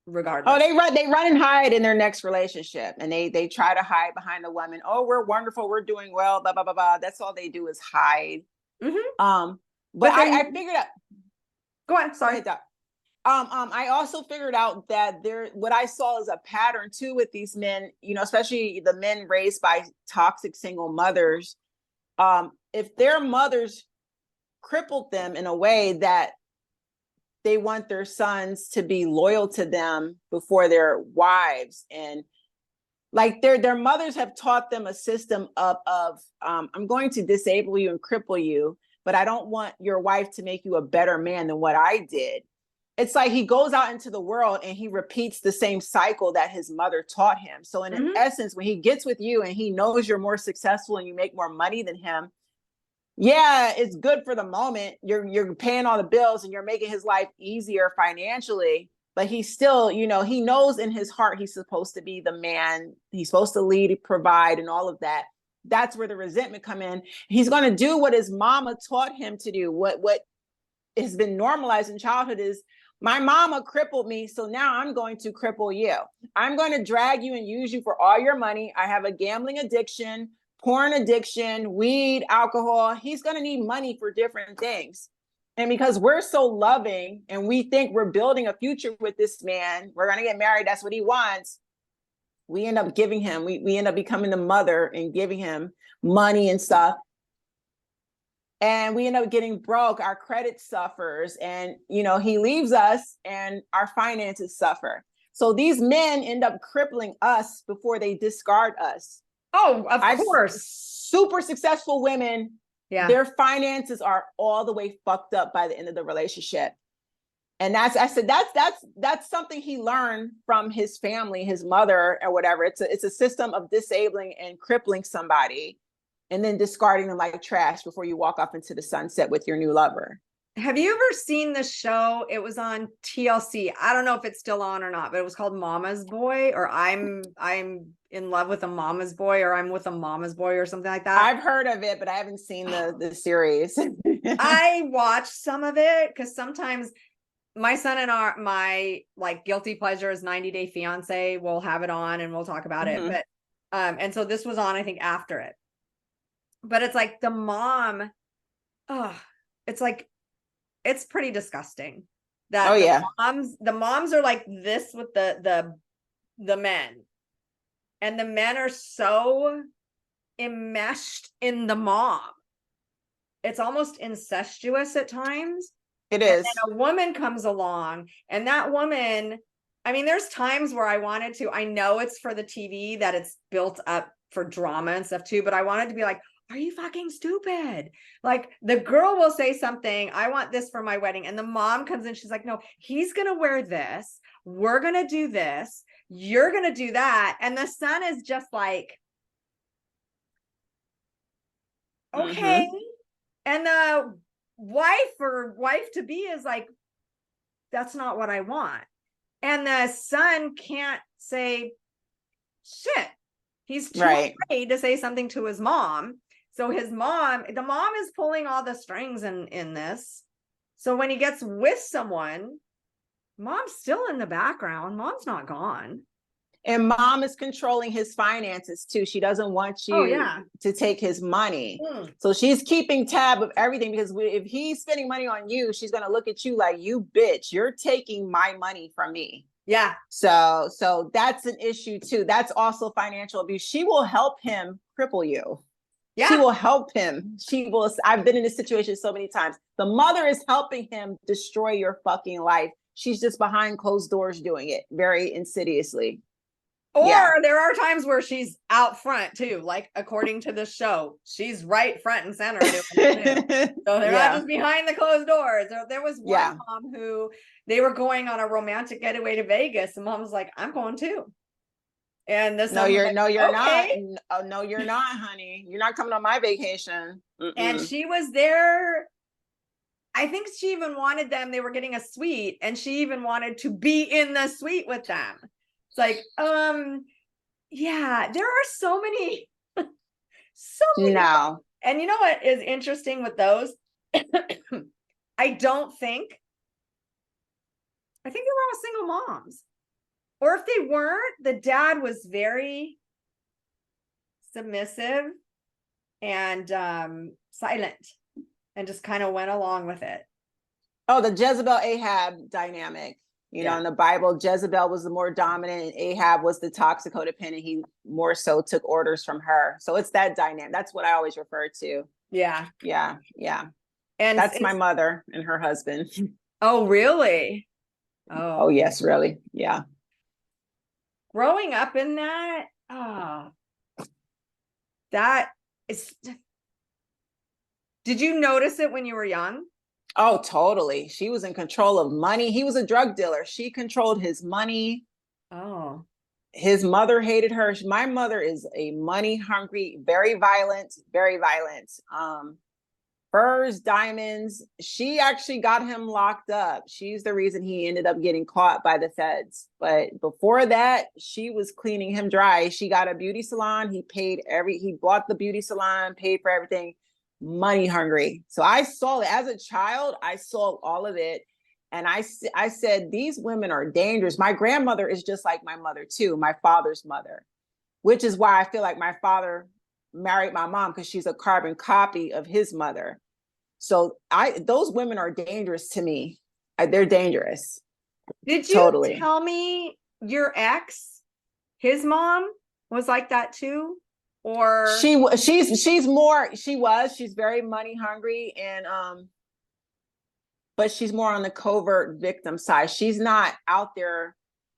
regardless. Oh, they run and hide in their next relationship, and they try to hide behind the woman. Oh, we're wonderful, we're doing well, blah blah blah blah. That's all they do is hide. But I figured out. Go on, sorry. I also figured out that what I saw is a pattern too with these men, especially the men raised by toxic single mothers. If their mothers crippled them in a way that they want their sons to be loyal to them before their wives, and like their mothers have taught them a system of I'm going to disable you and cripple you, but I don't want your wife to make you a better man than what I did. It's like he goes out into the world and he repeats the same cycle that his mother taught him. So in essence, when he gets with you and he knows you're more successful and you make more money than him, it's good for the moment. You're paying all the bills and you're making his life easier financially, but he's still, he knows in his heart he's supposed to be the man. He's supposed to lead, provide, and all of that. That's where the resentment come in. He's going to do what his mama taught him to do. What has been normalized in childhood is, my mama crippled me, so now I'm going to cripple you. I'm going to drag you and use you for all your money. I have a gambling addiction, porn addiction, weed, alcohol. He's going to need money for different things. And because we're so loving and we think we're building a future with this man, we're going to get married, that's what he wants. We end up giving him, we end up becoming the mother and giving him money and stuff. And we end up getting broke, our credit suffers, and he leaves us and our finances suffer. So these men end up crippling us before they discard us. Oh, of course. Super successful women, their finances are all the way fucked up by the end of the relationship. And that's something he learned from his family, his mother or whatever. It's a system of disabling and crippling somebody, and then discarding them like trash before you walk off into the sunset with your new lover. Have you ever seen the show? It was on TLC. I don't know if it's still on or not, but it was called Mama's Boy, or I'm in love with a mama's boy, or I'm with a mama's boy, or something like that. I've heard of it, but I haven't seen the series. I watched some of it because sometimes my son and my like guilty pleasure is 90 Day Fiance. We'll have it on and we'll talk about it. But and so this was on, I think, after it. But it's like the mom, it's like, it's pretty disgusting that the moms are like this with the men, and the men are so enmeshed in the mom. It's almost incestuous at times. It is. And a woman comes along, and that woman, I mean, there's times where I know it's for the TV, that it's built up for drama and stuff too, but I wanted to be like, are you fucking stupid? Like, the girl will say something, I want this for my wedding. And the mom comes in, she's like, no, he's going to wear this. We're going to do this. You're going to do that. And the son is just like, okay. And the wife to be is like, that's not what I want. And the son can't say shit. He's too Right. afraid to say something to his mom. So the mom is pulling all the strings in this. So when he gets with someone, mom's still in the background. Mom's not gone. And mom is controlling his finances too. She doesn't want you to take his money. So she's keeping tab of everything, because if he's spending money on you, she's going to look at you like, you bitch, you're taking my money from me. Yeah. So that's an issue too. That's also financial abuse. She will help him cripple you. Yeah. She will help him. I've been in this situation so many times. The mother is helping him destroy your fucking life. She's just behind closed doors doing it very insidiously. Or there are times where she's out front too, like according to the show, she's right front and center doing it too. So they're not just behind the closed doors. There was one mom who they were going on a romantic getaway to Vegas, and mom was like, "I'm going too." And this you're like, not. Oh, no, you're not, honey. You're not coming on my vacation. And she was there. I think she even wanted them. They were getting a suite, and she even wanted to be in the suite with them. It's like, yeah, there are so many. No. And you know what is interesting with those? I think they were all single moms. Or if they weren't, the dad was very submissive and silent and just kind of went along with it. Oh, the Jezebel Ahab dynamic. You know, in the Bible, Jezebel was the more dominant and Ahab was the toxic codependent. He more so took orders from her. So it's that dynamic. That's what I always refer to. Yeah. And that's my mother and her husband. Oh, really? Oh, yes, really. Yeah. Growing up in that, that is. Did you notice it when you were young? Oh, totally. She was in control of money. He was a drug dealer. She controlled his money. Oh. His mother hated her. My mother is a money hungry, very violent, very violent. Furs, diamonds. She actually got him locked up. She's the reason he ended up getting caught by the feds. But before that, she was cleaning him dry. She got a beauty salon. He bought the beauty salon, paid for everything. Money hungry. So I saw it as a child. I saw all of it. And I said, these women are dangerous. My grandmother is just like my mother too, my father's mother, which is why I feel like my father married my mom, because she's a carbon copy of his mother. So those women are dangerous to me. They're dangerous. Did you tell me your ex, his mom was like that too? Or she's very money hungry, and but she's more on the covert victim side. She's not out there.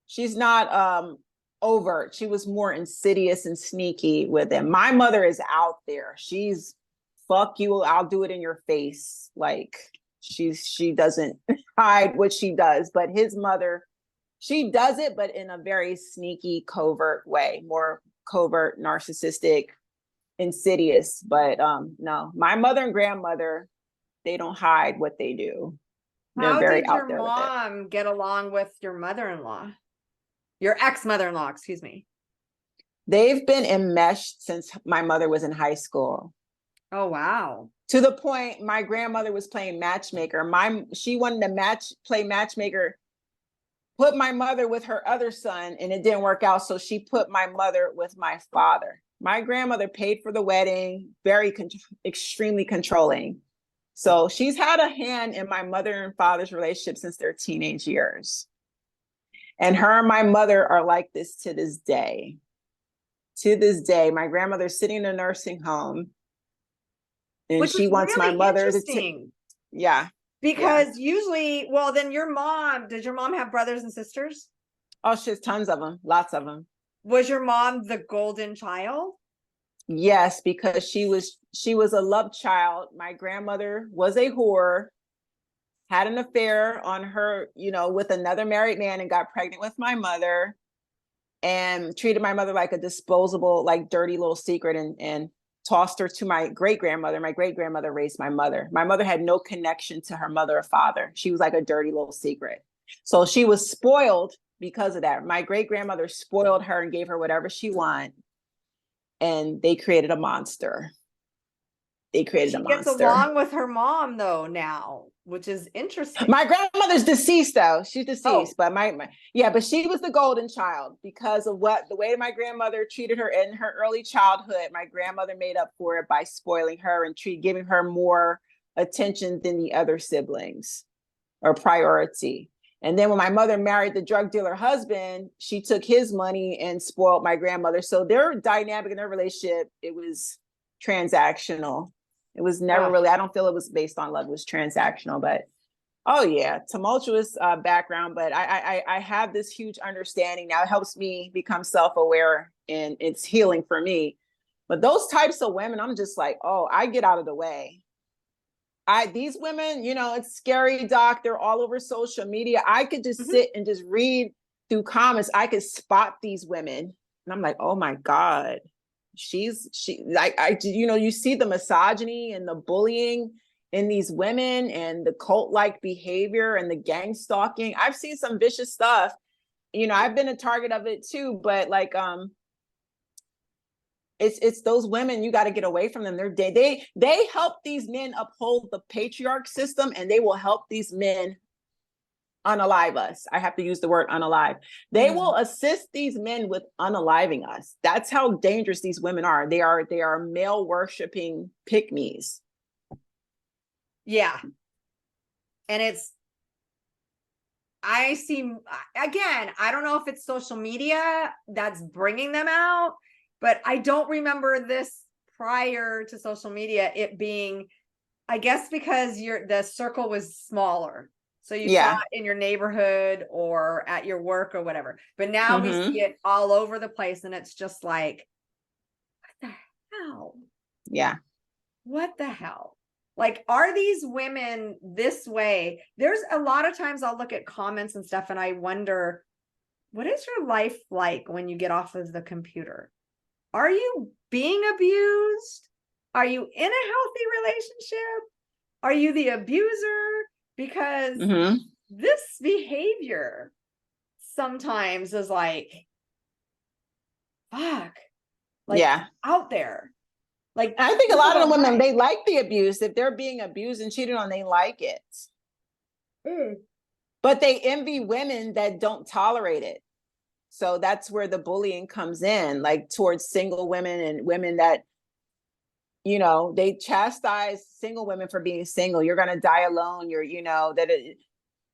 She's not overt. She was more insidious and sneaky with him. My mother is out there. She's fuck you, I'll do it in your face. Like she doesn't hide what she does. But his mother, she does it, but in a very sneaky, covert way, more covert, narcissistic, insidious. But no, my mother and grandmother, they don't hide what they do. They're very out there with it. How did your mom get along with your mother-in-law? Your ex-mother-in-law, excuse me. They've been enmeshed since my mother was in high school. Oh, wow. To the point my grandmother was playing matchmaker. She wanted to play matchmaker, put my mother with her other son, and it didn't work out. So she put my mother with my father. My grandmother paid for the wedding, extremely controlling. So she's had a hand in my mother and father's relationship since their teenage years. And her and my mother are like this to this day. To this day, my grandmother's sitting in a nursing home, and she wants my mother to yeah. Because usually, well, then did your mom have brothers and sisters? Oh, she has tons of them, lots of them. Was your mom the golden child? Yes, because she was a love child. My grandmother was a whore, had an affair on her, with another married man, and got pregnant with my mother, and treated my mother like a disposable, like dirty little secret, and tossed her to my great-grandmother. My great-grandmother raised my mother. My mother had no connection to her mother or father. She was like a dirty little secret. So she was spoiled because of that. My great-grandmother spoiled her and gave her whatever she wanted. and they created a monster. They created a She gets monster. along with her mom though now, which is interesting. My grandmother's deceased though. She's deceased, Oh. but but she was the golden child because of the way my grandmother treated her in her early childhood. My grandmother made up for it by spoiling her and giving her more attention than the other siblings, or priority. And then when my mother married the drug dealer husband, she took his money and spoiled my grandmother. So their dynamic in their relationship, it was transactional. It was never really, I don't feel it was based on love, it was transactional, but oh yeah, tumultuous background. But I have this huge understanding now. It helps me become self-aware and it's healing for me. But those types of women, I'm just like, oh, I get out of the way. These women, it's scary, Doc. They're all over social media. I could just sit and just read through comments. I could spot these women. And I'm like, oh my God. You see the misogyny and the bullying in these women and the cult-like behavior and the gang stalking. I've seen some vicious stuff. I've been a target of it too, but like, it's those women, you got to get away from them. They help these men uphold the patriarch system, and they will help these men unalive us. I have to use the word unalive. They will assist these men with unaliving us. That's how dangerous these women are. They are male worshiping pick-me's. Yeah. And I see, again, I don't know if it's social media that's bringing them out, but I don't remember this prior to social media, it being, I guess because the circle was smaller. So you saw it in your neighborhood or at your work or whatever. But now we see it all over the place, and it's just like, what the hell? Yeah. What the hell? Like, are these women this way? There's a lot of times I'll look at comments and stuff and I wonder, what is your life like when you get off of the computer? Are you being abused? Are you in a healthy relationship? Are you the abuser? Because this behavior sometimes is like, fuck, like out there. Like, I think a lot of the women, they like the abuse. If they're being abused and cheated on, they like it. But they envy women that don't tolerate it. So that's where the bullying comes in, like towards single women and women that, they chastise single women for being single. You're going to die alone.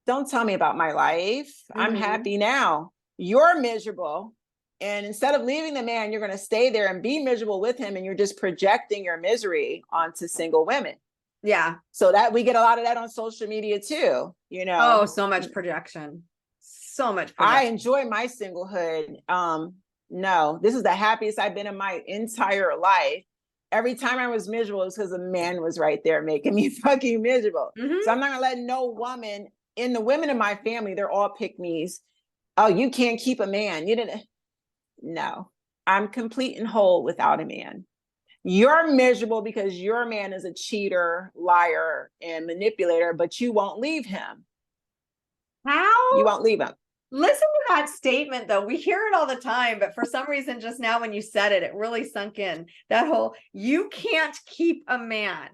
Don't tell me about my life. I'm happy now. You're miserable. And instead of leaving the man, you're going to stay there and be miserable with him. And you're just projecting your misery onto single women. Yeah. So that we get a lot of that on social media too, Oh, so much projection. So much projection. I enjoy my singlehood. No, this is the happiest I've been in my entire life. Every time I was miserable, it was because a man was right there making me fucking miserable. So I'm not gonna let no woman, and the women in my family, they're all pick-me's. Oh, you can't keep a man. No, I'm complete and whole without a man. You're miserable because your man is a cheater, liar, and manipulator, but you won't leave him. How? You won't leave him. Listen to that statement though. We hear it all the time, but for some reason, just now when you said it, it really sunk in. That whole, you can't keep a man.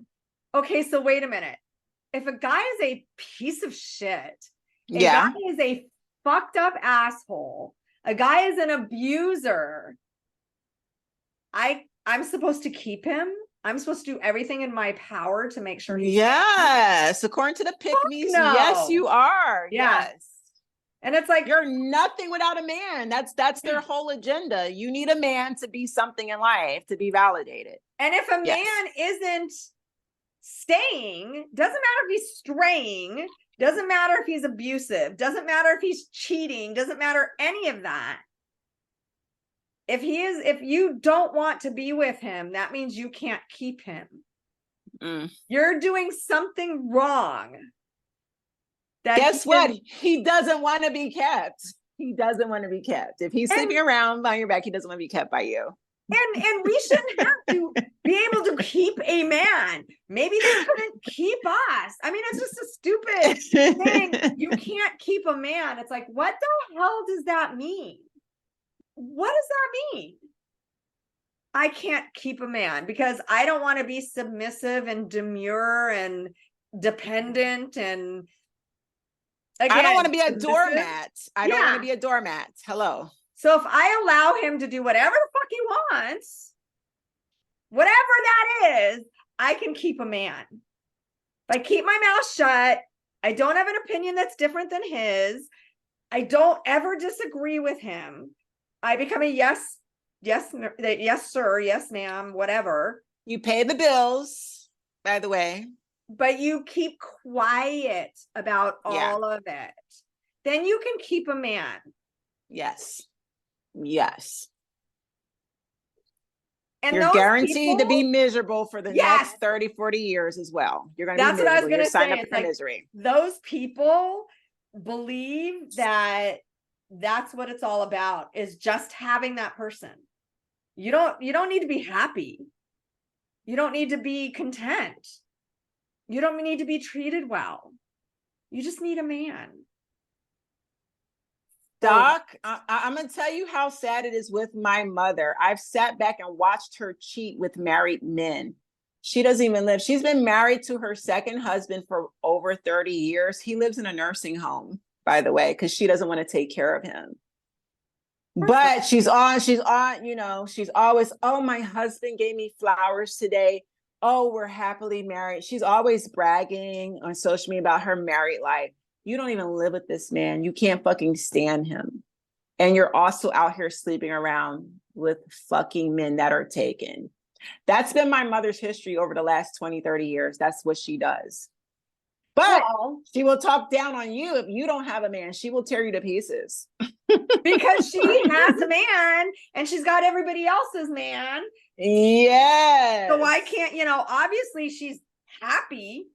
Okay, so wait a minute. If a guy is a piece of shit, a guy is a fucked up asshole, a guy is an abuser, I'm supposed to keep him? I'm supposed to do everything in my power to make sure he's Yes, according to the pick-me's, yes, you are. Yes. And it's like, you're nothing without a man. That's their whole agenda. You need a man to be something in life, to be validated. And if a man isn't staying, doesn't matter if he's straying, doesn't matter if he's abusive, doesn't matter if he's cheating, doesn't matter any of that. If you don't want to be with him, that means you can't keep him. You're doing something wrong. Guess what? He doesn't want to be kept. He doesn't want to be kept. If he's sleeping around behind your back, he doesn't want to be kept by you. And we shouldn't have to be able to keep a man. Maybe they couldn't keep us. I mean, it's just a stupid thing. You can't keep a man. It's like, what the hell does that mean? What does that mean? I can't keep a man because I don't want to be submissive and demure and dependent and I don't want again to be a submissive. doormat. I don't want Yeah. to be a doormat. Hello. So if I allow him to do whatever the fuck he wants, whatever that is, I can keep a man. If I keep my mouth shut, I don't have an opinion that's different than his. I don't ever disagree with him. I become a yes, sir, yes, ma'am, whatever. You pay the bills, by the way. But you keep quiet about all of it. Then you can keep a man. Yes. Yes. And you're guaranteed to be miserable for the yes, next 30, 40 years as well. You're going to be that's miserable. what I was going to say. Sign up It's for like misery. those people believe that that's what it's all about, is just having that person. You don't need to be happy. You don't need to be content. You don't need to be treated well. You just need a man. Doc, I'm going to tell you how sad it is with my mother. I've sat back and watched her cheat with married men. She doesn't even live. She's been married to her second husband for over 30 years. He lives in a nursing home, by the way, because she doesn't want to take care of him. But she's always, oh, my husband gave me flowers today. Oh, we're happily married. She's always bragging on social media about her married life. You don't even live with this man. You can't fucking stand him. And you're also out here sleeping around with fucking men that are taken. That's been my mother's history over the last 20, 30 years. That's what she does. But she will talk down on you if you don't have a man. She will tear you to pieces. Because she has a man and she's got everybody else's man. Yes. So why can't, obviously she's happy.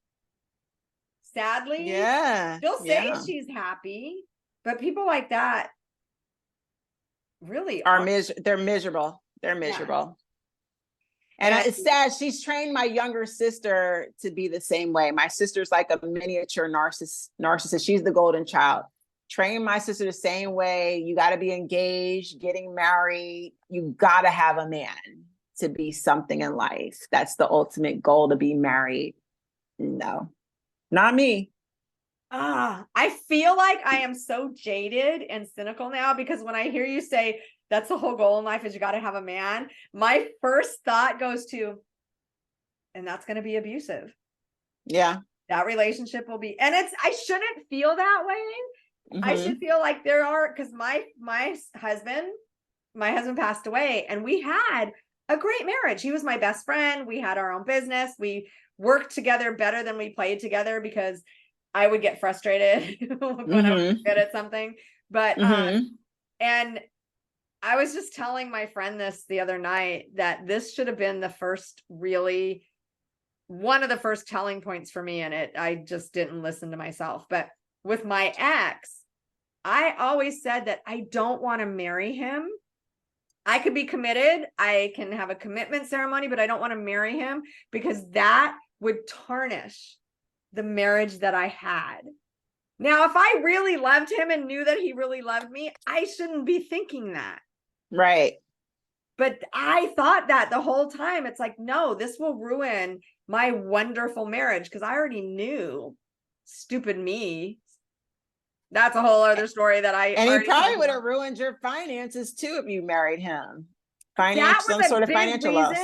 Sadly, she'll say she's happy, but people like that really they're miserable. They're miserable. Yeah. And it's sad. She's trained my younger sister to be the same way. My sister's like a miniature narcissist. She's the golden child. Train my sister the same way. You got to be engaged, getting married. You got to have a man to be something in life. That's the ultimate goal, to be married. No. Not me. I feel like I am so jaded and cynical now, because when I hear you say that's the whole goal in life is you got to have a man, my first thought goes to, and that's going to be abusive. Yeah. That relationship will be, and I shouldn't feel that way. I should feel like there are, because my husband passed away and we had a great marriage. He was my best friend. We had our own business. We worked together better than we played together, because I would get frustrated when I was good at something. But and I was just telling my friend this the other night, that this should have been one of the first telling points for me in it. I just didn't listen to myself. But with my ex, I always said that I don't want to marry him. I could be committed. I can have a commitment ceremony, but I don't want to marry him, because that would tarnish the marriage that I had. Now, if I really loved him and knew that he really loved me, I shouldn't be thinking that. Right. But I thought that the whole time. It's like, no, this will ruin my wonderful marriage, because I already knew. Stupid me. That's a whole other story that And he probably would have ruined your finances too if you married him. Some sort of financial loss.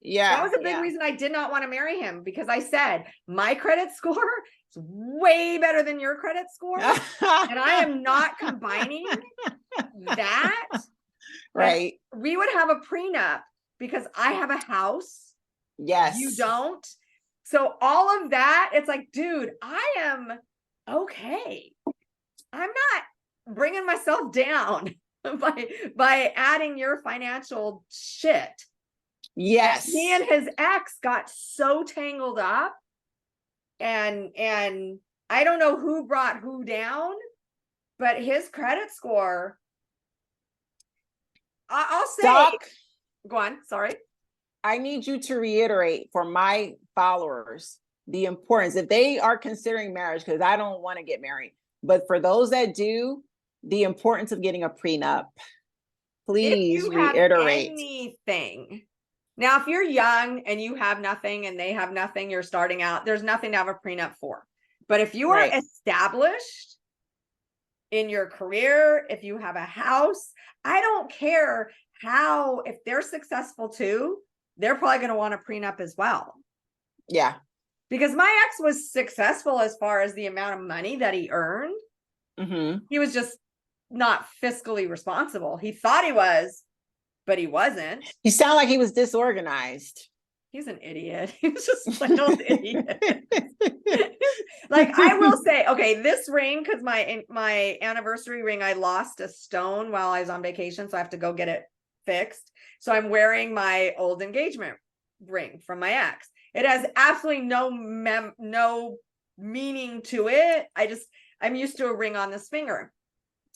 Yeah. That was a big reason I did not want to marry him, because I said, my credit score is way better than your credit score. And I am not combining that. Right. We would have a prenup because I have a house. Yes. You don't. So all of that, it's like, dude, I am okay. I'm not bringing myself down by adding your financial shit. Yes. He and his ex got so tangled up, and I don't know who brought who down, but his credit score, I'll say, Doc, go on, sorry. I need you to reiterate for my followers the importance, if they are considering marriage, because I don't want to get married, but for those that do, the importance of getting a prenup. Please reiterate. Anything Now, if you're young and you have nothing and they have nothing, you're starting out, there's nothing to have a prenup for. But if you are Right. established in your career, if you have a house, I don't care how, if they're successful too, they're probably going to want a prenup as well. Yeah. Because my ex was successful as far as the amount of money that he earned. He was just not fiscally responsible. He thought he was, but he wasn't. He sounded like he was disorganized. He's an idiot. He was just like an idiot. Like, I will say, okay, this ring, because my anniversary ring, I lost a stone while I was on vacation, so I have to go get it fixed. So I'm wearing my old engagement ring from my ex. It has absolutely no meaning to it. I'm used to a ring on this finger.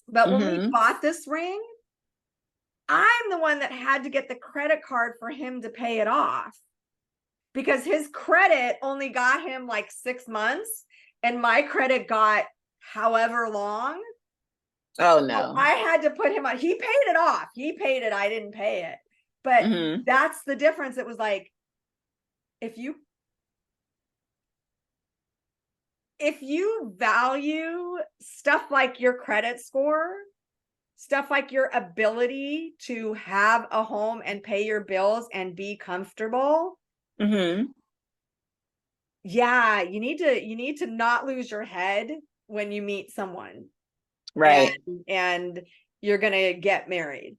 But when we bought this ring, I'm the one that had to get the credit card for him to pay it off, because his credit only got him like 6 months and my credit got however long. Oh no. So I had to put him on. He paid it off. He paid it. I didn't pay it. But that's the difference. It was like, if you value stuff like your credit score, stuff like your ability to have a home and pay your bills and be comfortable, yeah, you need to not lose your head when you meet someone, right? And you're gonna get married.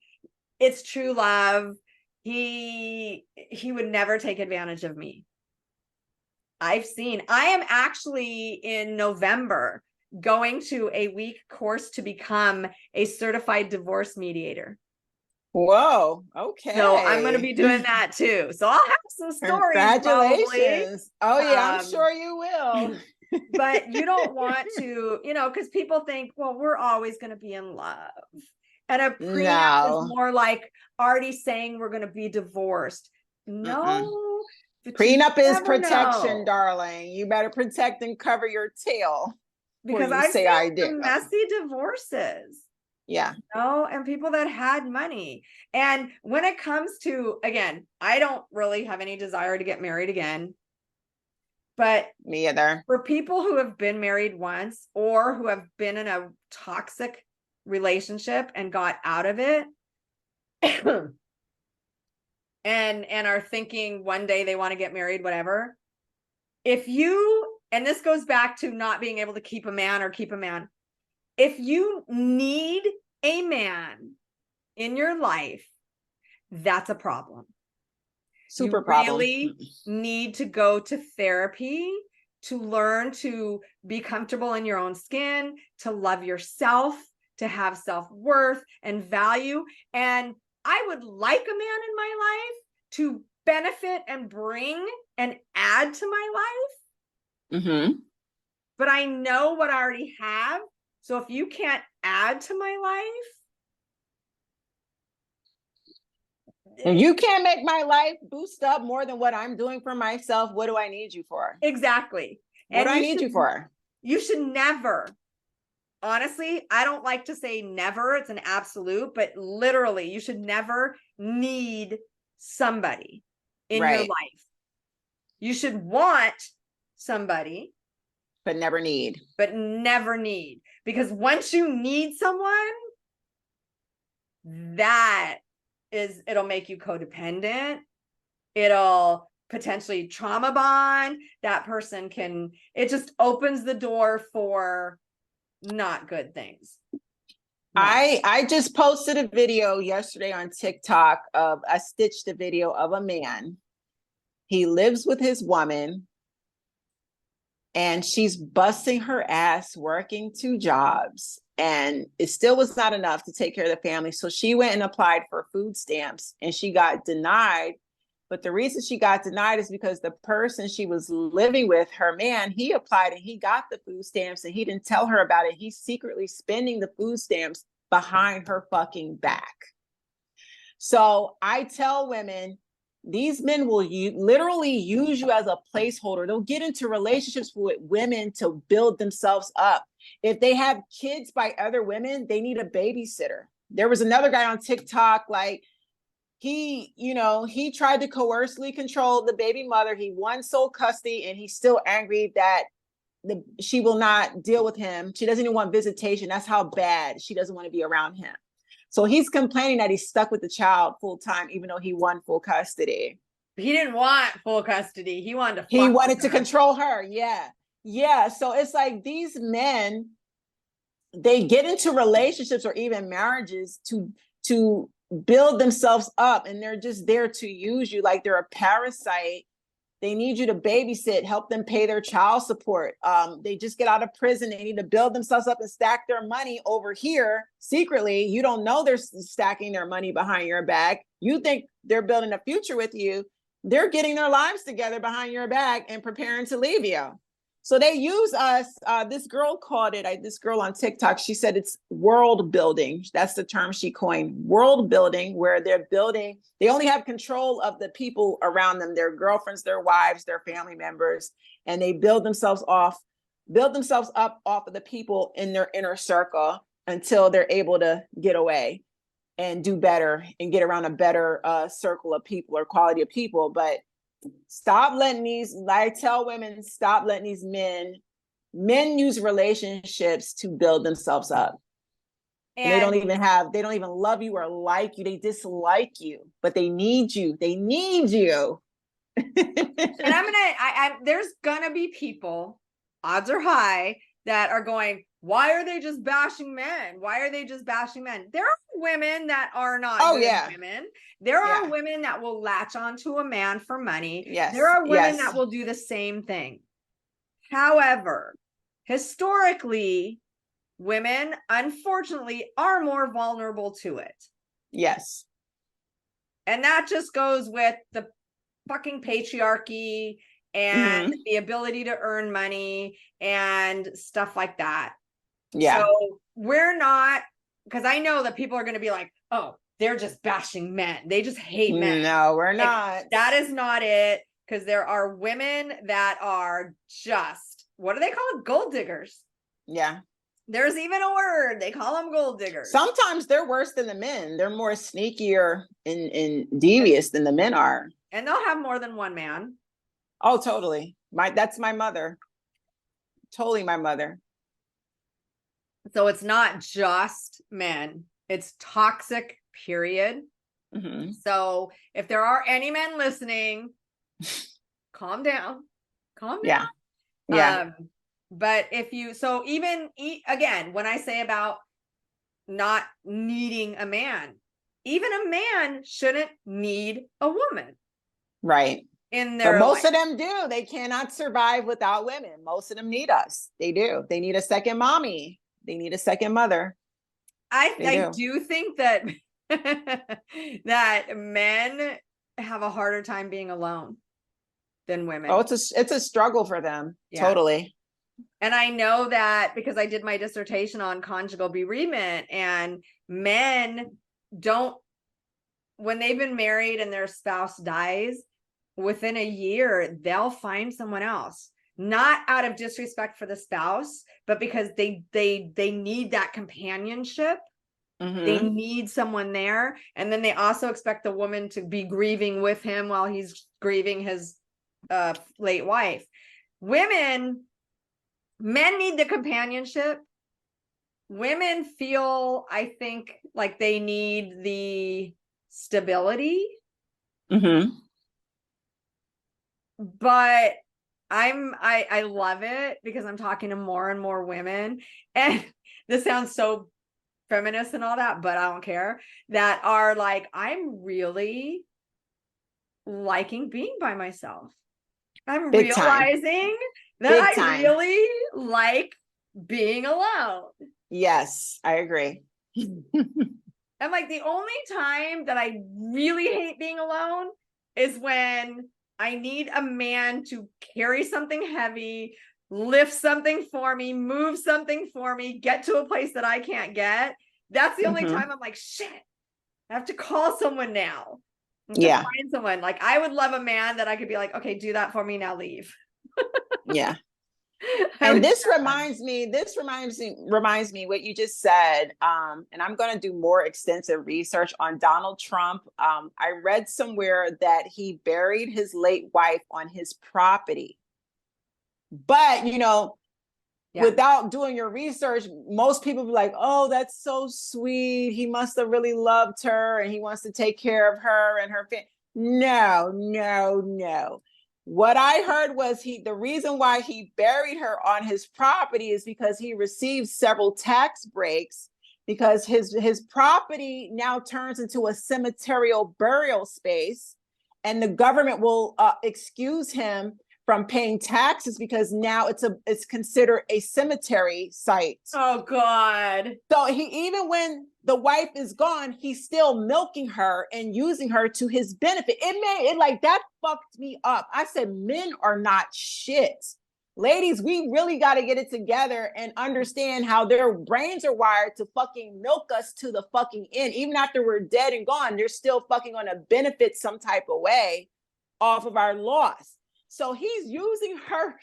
It's true love. He would never take advantage of me. I am actually in November going to a week course to become a certified divorce mediator. Whoa. Okay. So I'm going to be doing that too. So I'll have some stories. Congratulations. Probably. Oh yeah, I'm sure you will. But you don't want to, because people think, well, we're always going to be in love. And a prenup is more like already saying we're going to be divorced. No. Prenup is protection, darling. You better protect and cover your tail. Because I've seen some messy divorces. Yeah. And people that had money. And when it comes to, again, I don't really have any desire to get married again. But me either. For people who have been married once or who have been in a toxic relationship and got out of it and are thinking one day they want to get married, whatever. And this goes back to not being able to keep a man or keep a man. If you need a man in your life, that's a problem. Super problem. You really need to go to therapy to learn to be comfortable in your own skin, to love yourself, to have self-worth and value. And I would like a man in my life to benefit and bring and add to my life. But I know what I already have. So if you can't add to my life, and you can't make my life boost up more than what I'm doing for myself, what do I need you for? Exactly. What do I need you for? You should never, honestly, I don't like to say never, it's an absolute, but literally you should never need somebody in your life. You should want somebody, but never need. Because once you need someone, it'll make you codependent. It'll potentially trauma bond. That person it just opens the door for not good things. No. I just posted a video yesterday on TikTok I stitched a video of a man. He lives with his woman and she's busting her ass working 2 jobs. And it still was not enough to take care of the family. So she went and applied for food stamps and she got denied. But the reason she got denied is because the person she was living with, her man, he applied and he got the food stamps and he didn't tell her about it. He's secretly spending the food stamps behind her fucking back. So I tell women, these men will literally use you as a placeholder. They'll get into relationships with women to build themselves up. If they have kids by other women, they need a babysitter. There was another guy on TikTok, like he tried to coercively control the baby mother. He won sole custody, and he's still angry that she will not deal with him. She doesn't even want visitation. That's how bad she doesn't want to be around him. So he's complaining that he's stuck with the child full time, even though he won full custody. He didn't want full custody. He wanted to He wanted to control her. Yeah. Yeah. So it's like these men, they get into relationships or even marriages to build themselves up, and they're just there to use you like they're a parasite. They need you to babysit, help them pay their child support. They just get out of prison. They need to build themselves up and stack their money over here secretly. You don't know they're stacking their money behind your back. You think they're building a future with you. They're getting their lives together behind your back and preparing to leave you. So they use us. This girl called it, this girl on TikTok, she said it's world building. That's the term she coined, world building, where they're building, they only have control of the people around them, their girlfriends, their wives, their family members, and they build themselves up off of the people in their inner circle until they're able to get away and do better and get around a better circle of people or quality of people. But stop letting I tell women, stop letting these men use relationships to build themselves up. And they don't even love you or like you. They dislike you, but they need you. They need you. And there's gonna be people, odds are high, that are going, why are they just bashing men? Why are they just bashing men? There are women that are not women. There are women that will latch onto a man for money. Yes. There are women that will do the same thing. However, historically, women, unfortunately, are more vulnerable to it. Yes. And that just goes with the fucking patriarchy and the ability to earn money and stuff like that. Yeah. So we're not, because I know that people are going to be like, oh, they're just bashing men. They just hate men. No, we're not. That is not it. Because there are women that are just, what do they call it? Gold diggers. Yeah. There's even a word. They call them gold diggers. Sometimes they're worse than the men. They're more sneakier and devious than the men are. And they'll have more than one man. Oh, totally. That's my mother. Totally my mother. So it's not just men. It's toxic, period. Mm-hmm. So if there are any men listening, calm down. Calm down. Yeah. But again, when I say about not needing a man, even a man shouldn't need a woman. Right. But most of them do. They cannot survive without women. Most of them need us. They do. They need a second mommy. They need a second mother. I do think that that men have a harder time being alone than women. Oh, it's a struggle for them. Yeah. Totally. And I know that because I did my dissertation on conjugal bereavement, and men don't, when they've been married and their spouse dies, within a year, they'll find someone else. Not out of disrespect for the spouse, but because they need that companionship. Mm-hmm. They need someone there. And then they also expect the woman to be grieving with him while he's grieving his late wife. Men need the companionship. Women feel, I think, like they need the stability. Mm-hmm. But I love it because I'm talking to more and more women, and this sounds so feminist and all that, but I don't care, that are like, I'm really liking being by myself. I'm realizing that I really like being alone. Yes, I agree. I'm like, the only time that I really hate being alone is when I need a man to carry something heavy, lift something for me, move something for me, get to a place that I can't get. That's the only time I'm like, shit, I have to call someone now. Find someone. Like, I would love a man that I could be like, okay, do that for me now, leave. Yeah. And this reminds me what you just said. And I'm going to do more extensive research on Donald Trump. I read somewhere that he buried his late wife on his property. But, without doing your research, most people be like, oh, that's so sweet. He must have really loved her and he wants to take care of her and her family. No. What I heard was the reason why he buried her on his property is because he received several tax breaks, because his property now turns into a cemeterial burial space, and the government will excuse him from paying taxes because now it's considered a cemetery site. Oh God. So even when the wife is gone, he's still milking her and using her to his benefit. That fucked me up. I said, men are not shit. Ladies, we really got to get it together and understand how their brains are wired to fucking milk us to the fucking end. Even after we're dead and gone, they're still fucking going to benefit some type of way off of our loss. So he's using her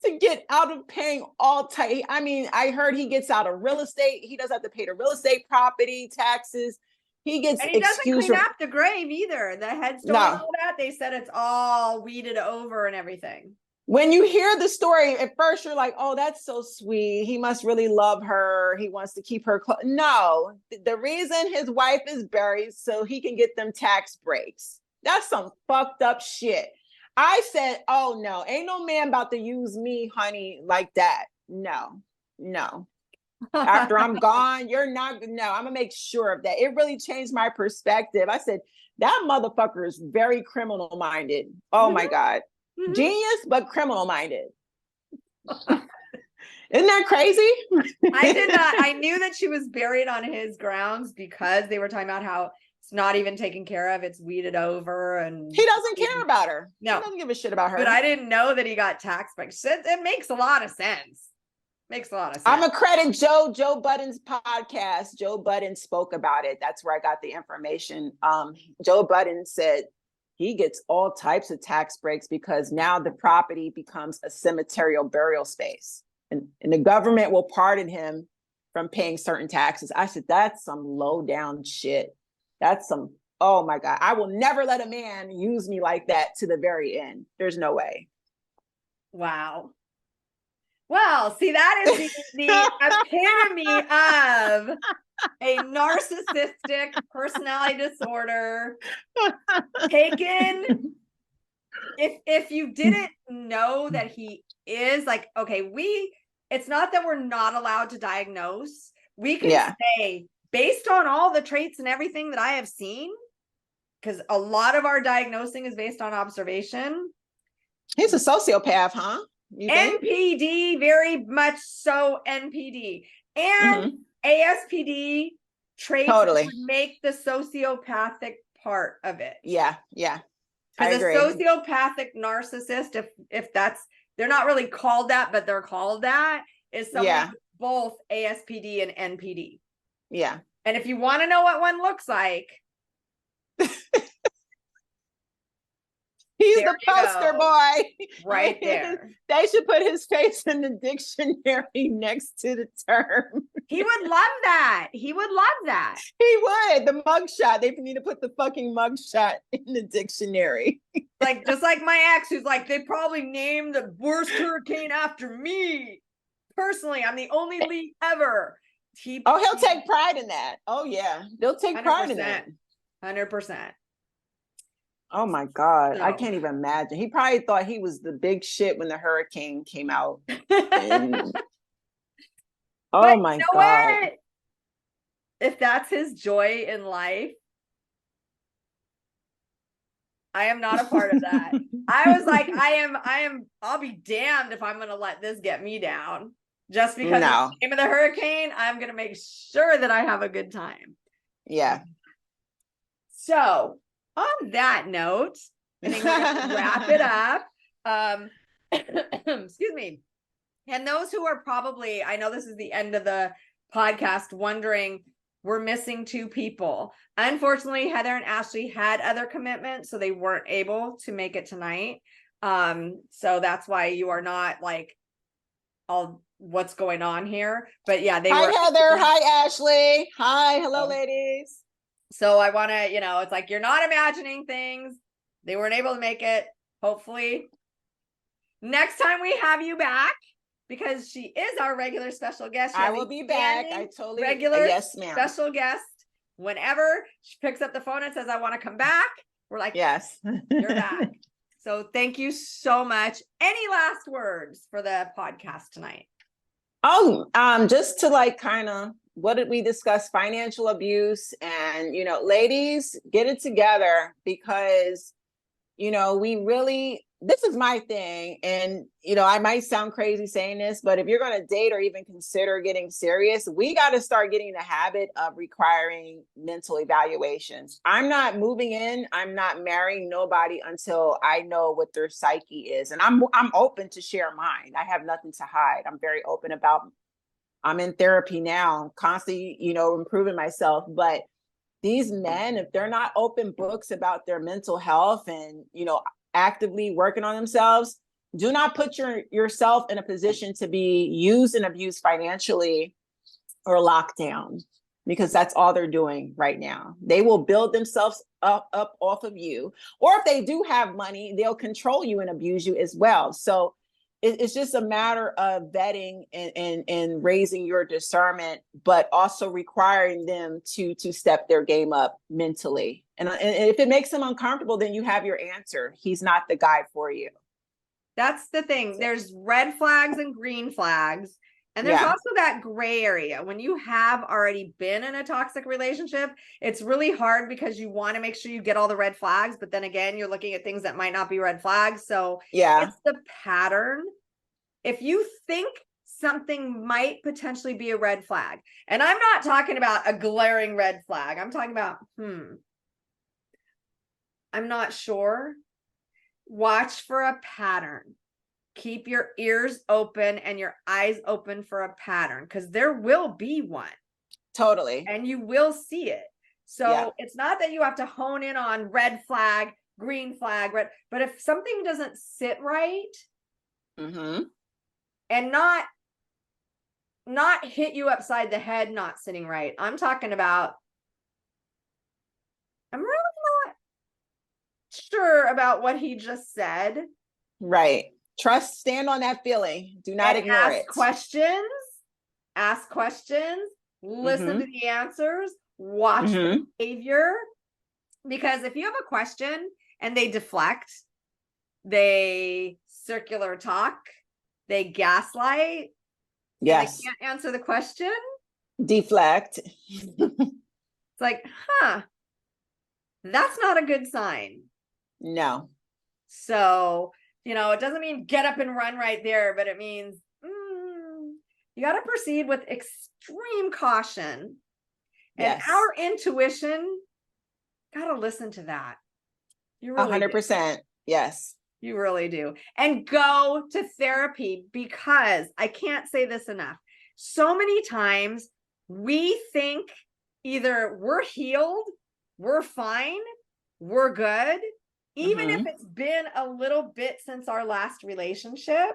to get out of paying all type. I mean, I heard he gets out of real estate. He doesn't have to pay the real estate property taxes. He gets and he doesn't clean up the grave either. The headstone, all that, they said it's all weeded over and everything. When you hear the story, at first you're like, oh, that's so sweet. He must really love her. He wants to keep her close. No, the reason his wife is buried so he can get them tax breaks. That's some fucked up shit. I said, oh no, ain't no man about to use me, honey, like that. No. After I'm gone, I'm gonna make sure of that. It really changed my perspective. I said, that motherfucker is very criminal minded. Oh my God. Genius, but criminal minded. Isn't that crazy? I knew that she was buried on his grounds because they were talking about how it's not even taken care of. It's weeded over, and he doesn't care about her. No, he doesn't give a shit about her. But I didn't know that he got tax breaks. It makes a lot of sense. I'm a credit Joe Budden's podcast. Joe Budden spoke about it. That's where I got the information. Joe Budden said he gets all types of tax breaks because now the property becomes a cemeterial burial space, and the government will pardon him from paying certain taxes. I said, that's some low down shit. Oh my God, I will never let a man use me like that to the very end. There's no way. Wow. Well, see, that is the epitome of a narcissistic personality disorder taken. If you didn't know that he is like, okay, it's not that we're not allowed to diagnose. We can say, based on all the traits and everything that I have seen, because a lot of our diagnosing is based on observation. He's a sociopath, huh? NPD, very much so NPD. And ASPD traits would make the sociopathic part of it. Yeah. Because a sociopathic narcissist, if they're not really called that, but they're called that, is someone with both ASPD and NPD. Yeah. And if you want to know what one looks like, he's the poster boy. Right there. They should put his face in the dictionary next to the term. He would love that. He would. The mugshot. They need to put the fucking mugshot in the dictionary. Just like my ex, who's like, they probably named the worst hurricane after me. Personally, I'm the only lead ever. He'll take pride in that. Oh yeah, they'll take 100%. Pride in that. 100%. Oh my God, I can't even imagine. He probably thought he was the big shit when the hurricane came out. Oh my God. What? If that's his joy in life, I am not a part of that. I was like, I'll be damned if I'm going to let this get me down. Just because of the name of the hurricane, I'm going to make sure that I have a good time. Yeah. So on that note, I think we're going to wrap it up. Excuse me. And those who are probably, I know this is the end of the podcast, wondering, we're missing 2 people. Unfortunately, Heather and Ashley had other commitments, so they weren't able to make it tonight. So that's why you are not like all what's going on here. But yeah, they Hi, were. Heather. Hi, Ashley. Hi. Hello, ladies. So I want to, it's like you're not imagining things. They weren't able to make it. Hopefully, next time we have you back, because she is our regular special guest. I will be back. I totally regular yes, ma'am. special guest. Whenever she picks up the phone and says, "I want to come back," we're like, yes, you're back. So thank you so much. Any last words for the podcast tonight? Oh, just to like kind of, what did we discuss? Financial abuse, and ladies, get it together, because we really, this is my thing. And, I might sound crazy saying this, but if you're going to date or even consider getting serious, we got to start getting the habit of requiring mental evaluations. I'm not moving in. I'm not marrying nobody until I know what their psyche is. And I'm open to share mine. I have nothing to hide. I'm very open about, I'm in therapy now, constantly, improving myself. But these men, if they're not open books about their mental health and, actively working on themselves, do not put yourself in a position to be used and abused financially or locked down, because that's all they're doing right now. They will build themselves up off of you. Or if they do have money, they'll control you and abuse you as well. So it's just a matter of vetting and raising your discernment, but also requiring them to step their game up mentally. And if it makes them uncomfortable, then you have your answer. He's not the guy for you. That's the thing. There's red flags and green flags. And there's also that gray area. When you have already been in a toxic relationship, it's really hard because you want to make sure you get all the red flags. But then again, you're looking at things that might not be red flags. So it's the pattern. If you think something might potentially be a red flag, and I'm not talking about a glaring red flag. I'm talking about, I'm not sure. Watch for a pattern. Keep your ears open and your eyes open for a pattern, because there will be one. Totally. And you will see it. So it's not that you have to hone in on red flag, green flag, red, but if something doesn't sit right, and not hit you upside the head, not sitting right. I'm talking about, I'm really not sure about what he just said. Right. Stand on that feeling. Do not ignore it. Ask questions, listen to the answers, watch the behavior. Because if you have a question and they deflect, they circular talk, they gaslight, they can't answer the question, deflect. It's like, that's not a good sign. No. So, it doesn't mean get up and run right there, but it means you got to proceed with extreme caution. And our intuition, got to listen to that. You really 100%. Do. Yes. You really do. And go to therapy, because I can't say this enough. So many times we think either we're healed, we're fine, we're good. Even if it's been a little bit since our last relationship,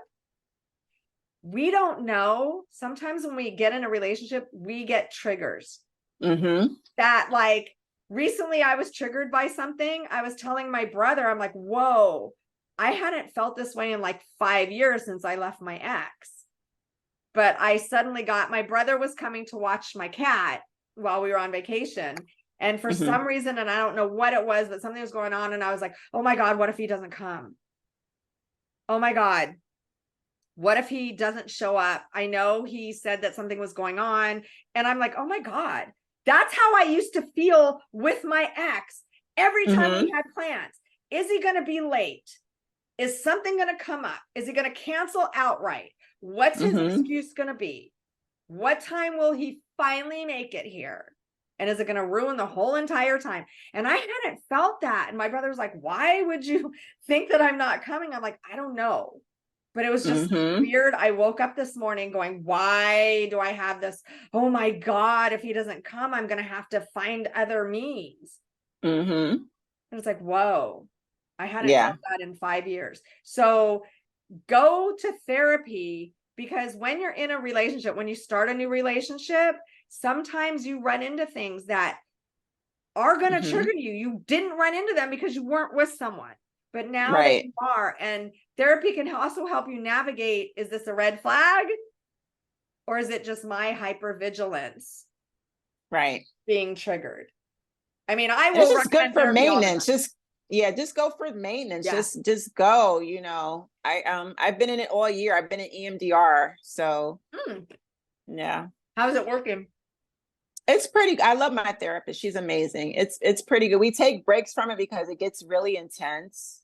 we don't know. Sometimes when we get in a relationship, we get triggers. That, like, recently I was triggered by something. I was telling my brother, I'm like, whoa, I hadn't felt this way in like 5 years since I left my ex. But I suddenly my brother was coming to watch my cat while we were on vacation. And for some reason, and I don't know what it was, but something was going on. And I was like, oh my God, what if he doesn't come? Oh my God, what if he doesn't show up? I know he said that something was going on. And I'm like, oh my God, that's how I used to feel with my ex. Every time we had plans, is he going to be late? Is something going to come up? Is he going to cancel outright? What's his excuse going to be? What time will he finally make it here? And is it going to ruin the whole entire time? And I hadn't felt that. And my brother was like, why would you think that I'm not coming? I'm like, I don't know. But it was just weird. I woke up this morning going, why do I have this? Oh my God, if he doesn't come, I'm going to have to find other means. And it's like, whoa. I hadn't felt that in 5 years. So go to therapy, because when you're in a relationship, when you start a new relationship, sometimes you run into things that are going to trigger you. You didn't run into them because you weren't with someone, but now that you are, and therapy can also help you navigate, is this a red flag? Or is it just my hypervigilance being triggered? I mean, I will. It's just good for maintenance. Just go for maintenance. Yeah. Just go, you know. I've been in it all year. I've been in EMDR. So yeah. How's it working? It's pretty, I love my therapist. She's amazing. It's pretty good. We take breaks from it because it gets really intense.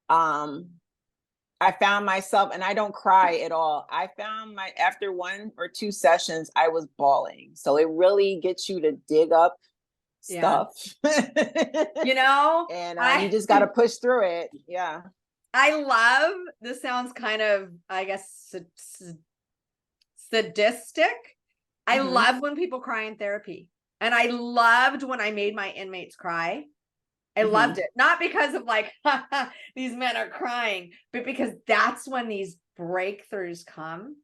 I found myself, and I don't cry at all. I found after 1 or 2 sessions, I was bawling. So it really gets you to dig up stuff. You know, and you just got to push through it. Yeah. I love, this sounds kind of, I guess, sadistic. I love when people cry in therapy. And I loved when I made my inmates cry. I loved it. Not because of like, these men are crying, but because that's when these breakthroughs come.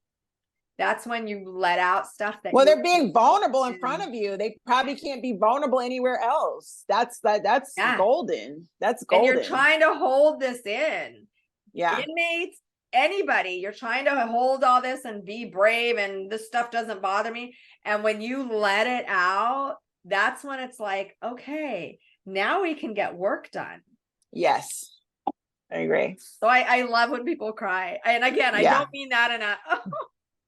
That's when you let out stuff that. Well, they're being vulnerable in front of you. They probably can't be vulnerable anywhere else. That's golden. That's golden. And you're trying to hold this in. Yeah. Inmates, anybody, you're trying to hold all this and be brave, and this stuff doesn't bother me. And when you let it out, that's when it's like, okay, now we can get work done. Yes, I agree. So I love when people cry. And again, I don't mean that in a,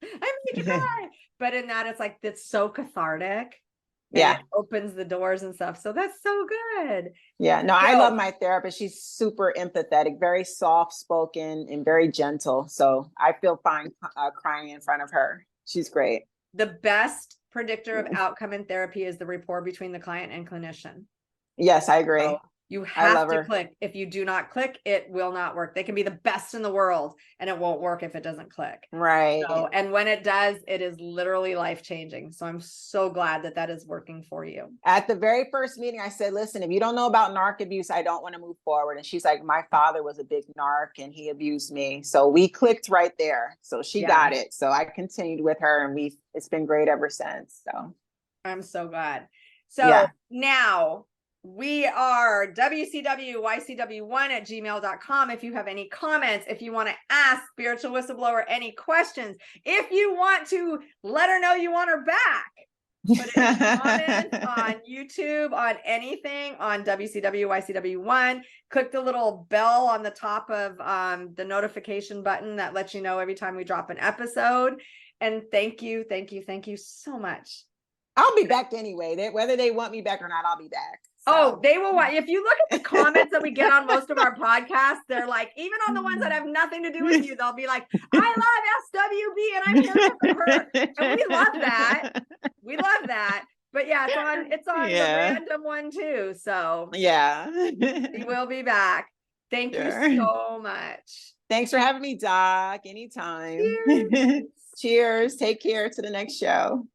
I made you cry. But in that, it's like, it's so cathartic. It opens the doors and stuff. So that's so good. Yeah, no, I love my therapist. She's super empathetic, very soft spoken, and very gentle. So I feel fine crying in front of her. She's great. The best predictor of outcome in therapy is the rapport between the client and clinician. Yes, I agree. So you have to click. If you do not click, it will not work. They can be the best in the world and it won't work if it doesn't click. Right. So, and when it does, it is literally life-changing. So I'm so glad that that is working for you. At the very first meeting, I said, listen, if you don't know about narc abuse, I don't want to move forward. And she's like, my father was a big narc and he abused me. So we clicked right there. So she got it. So I continued with her, and it's been great ever since. So I'm so glad. So now we are wcwycw1@gmail.com. If you have any comments, if you want to ask Spiritual Whistleblower any questions, if you want to let her know you want her back, put it in the comments on YouTube, on anything, on WCWYCW1. Click the little bell on the top of the notification button that lets you know every time we drop an episode. And thank you so much. I'll be back anyway. Whether they want me back or not, I'll be back. So. Oh, they will. If you look at the comments that we get on most of our podcasts, they're like, even on the ones that have nothing to do with you, they'll be like, I love SWB and I'm here for her. And we love that. We love that. But yeah, it's on the random one too. So we will be back. Thank you so much. Thanks for having me, Doc. Anytime. Cheers. Cheers. Take care to the next show.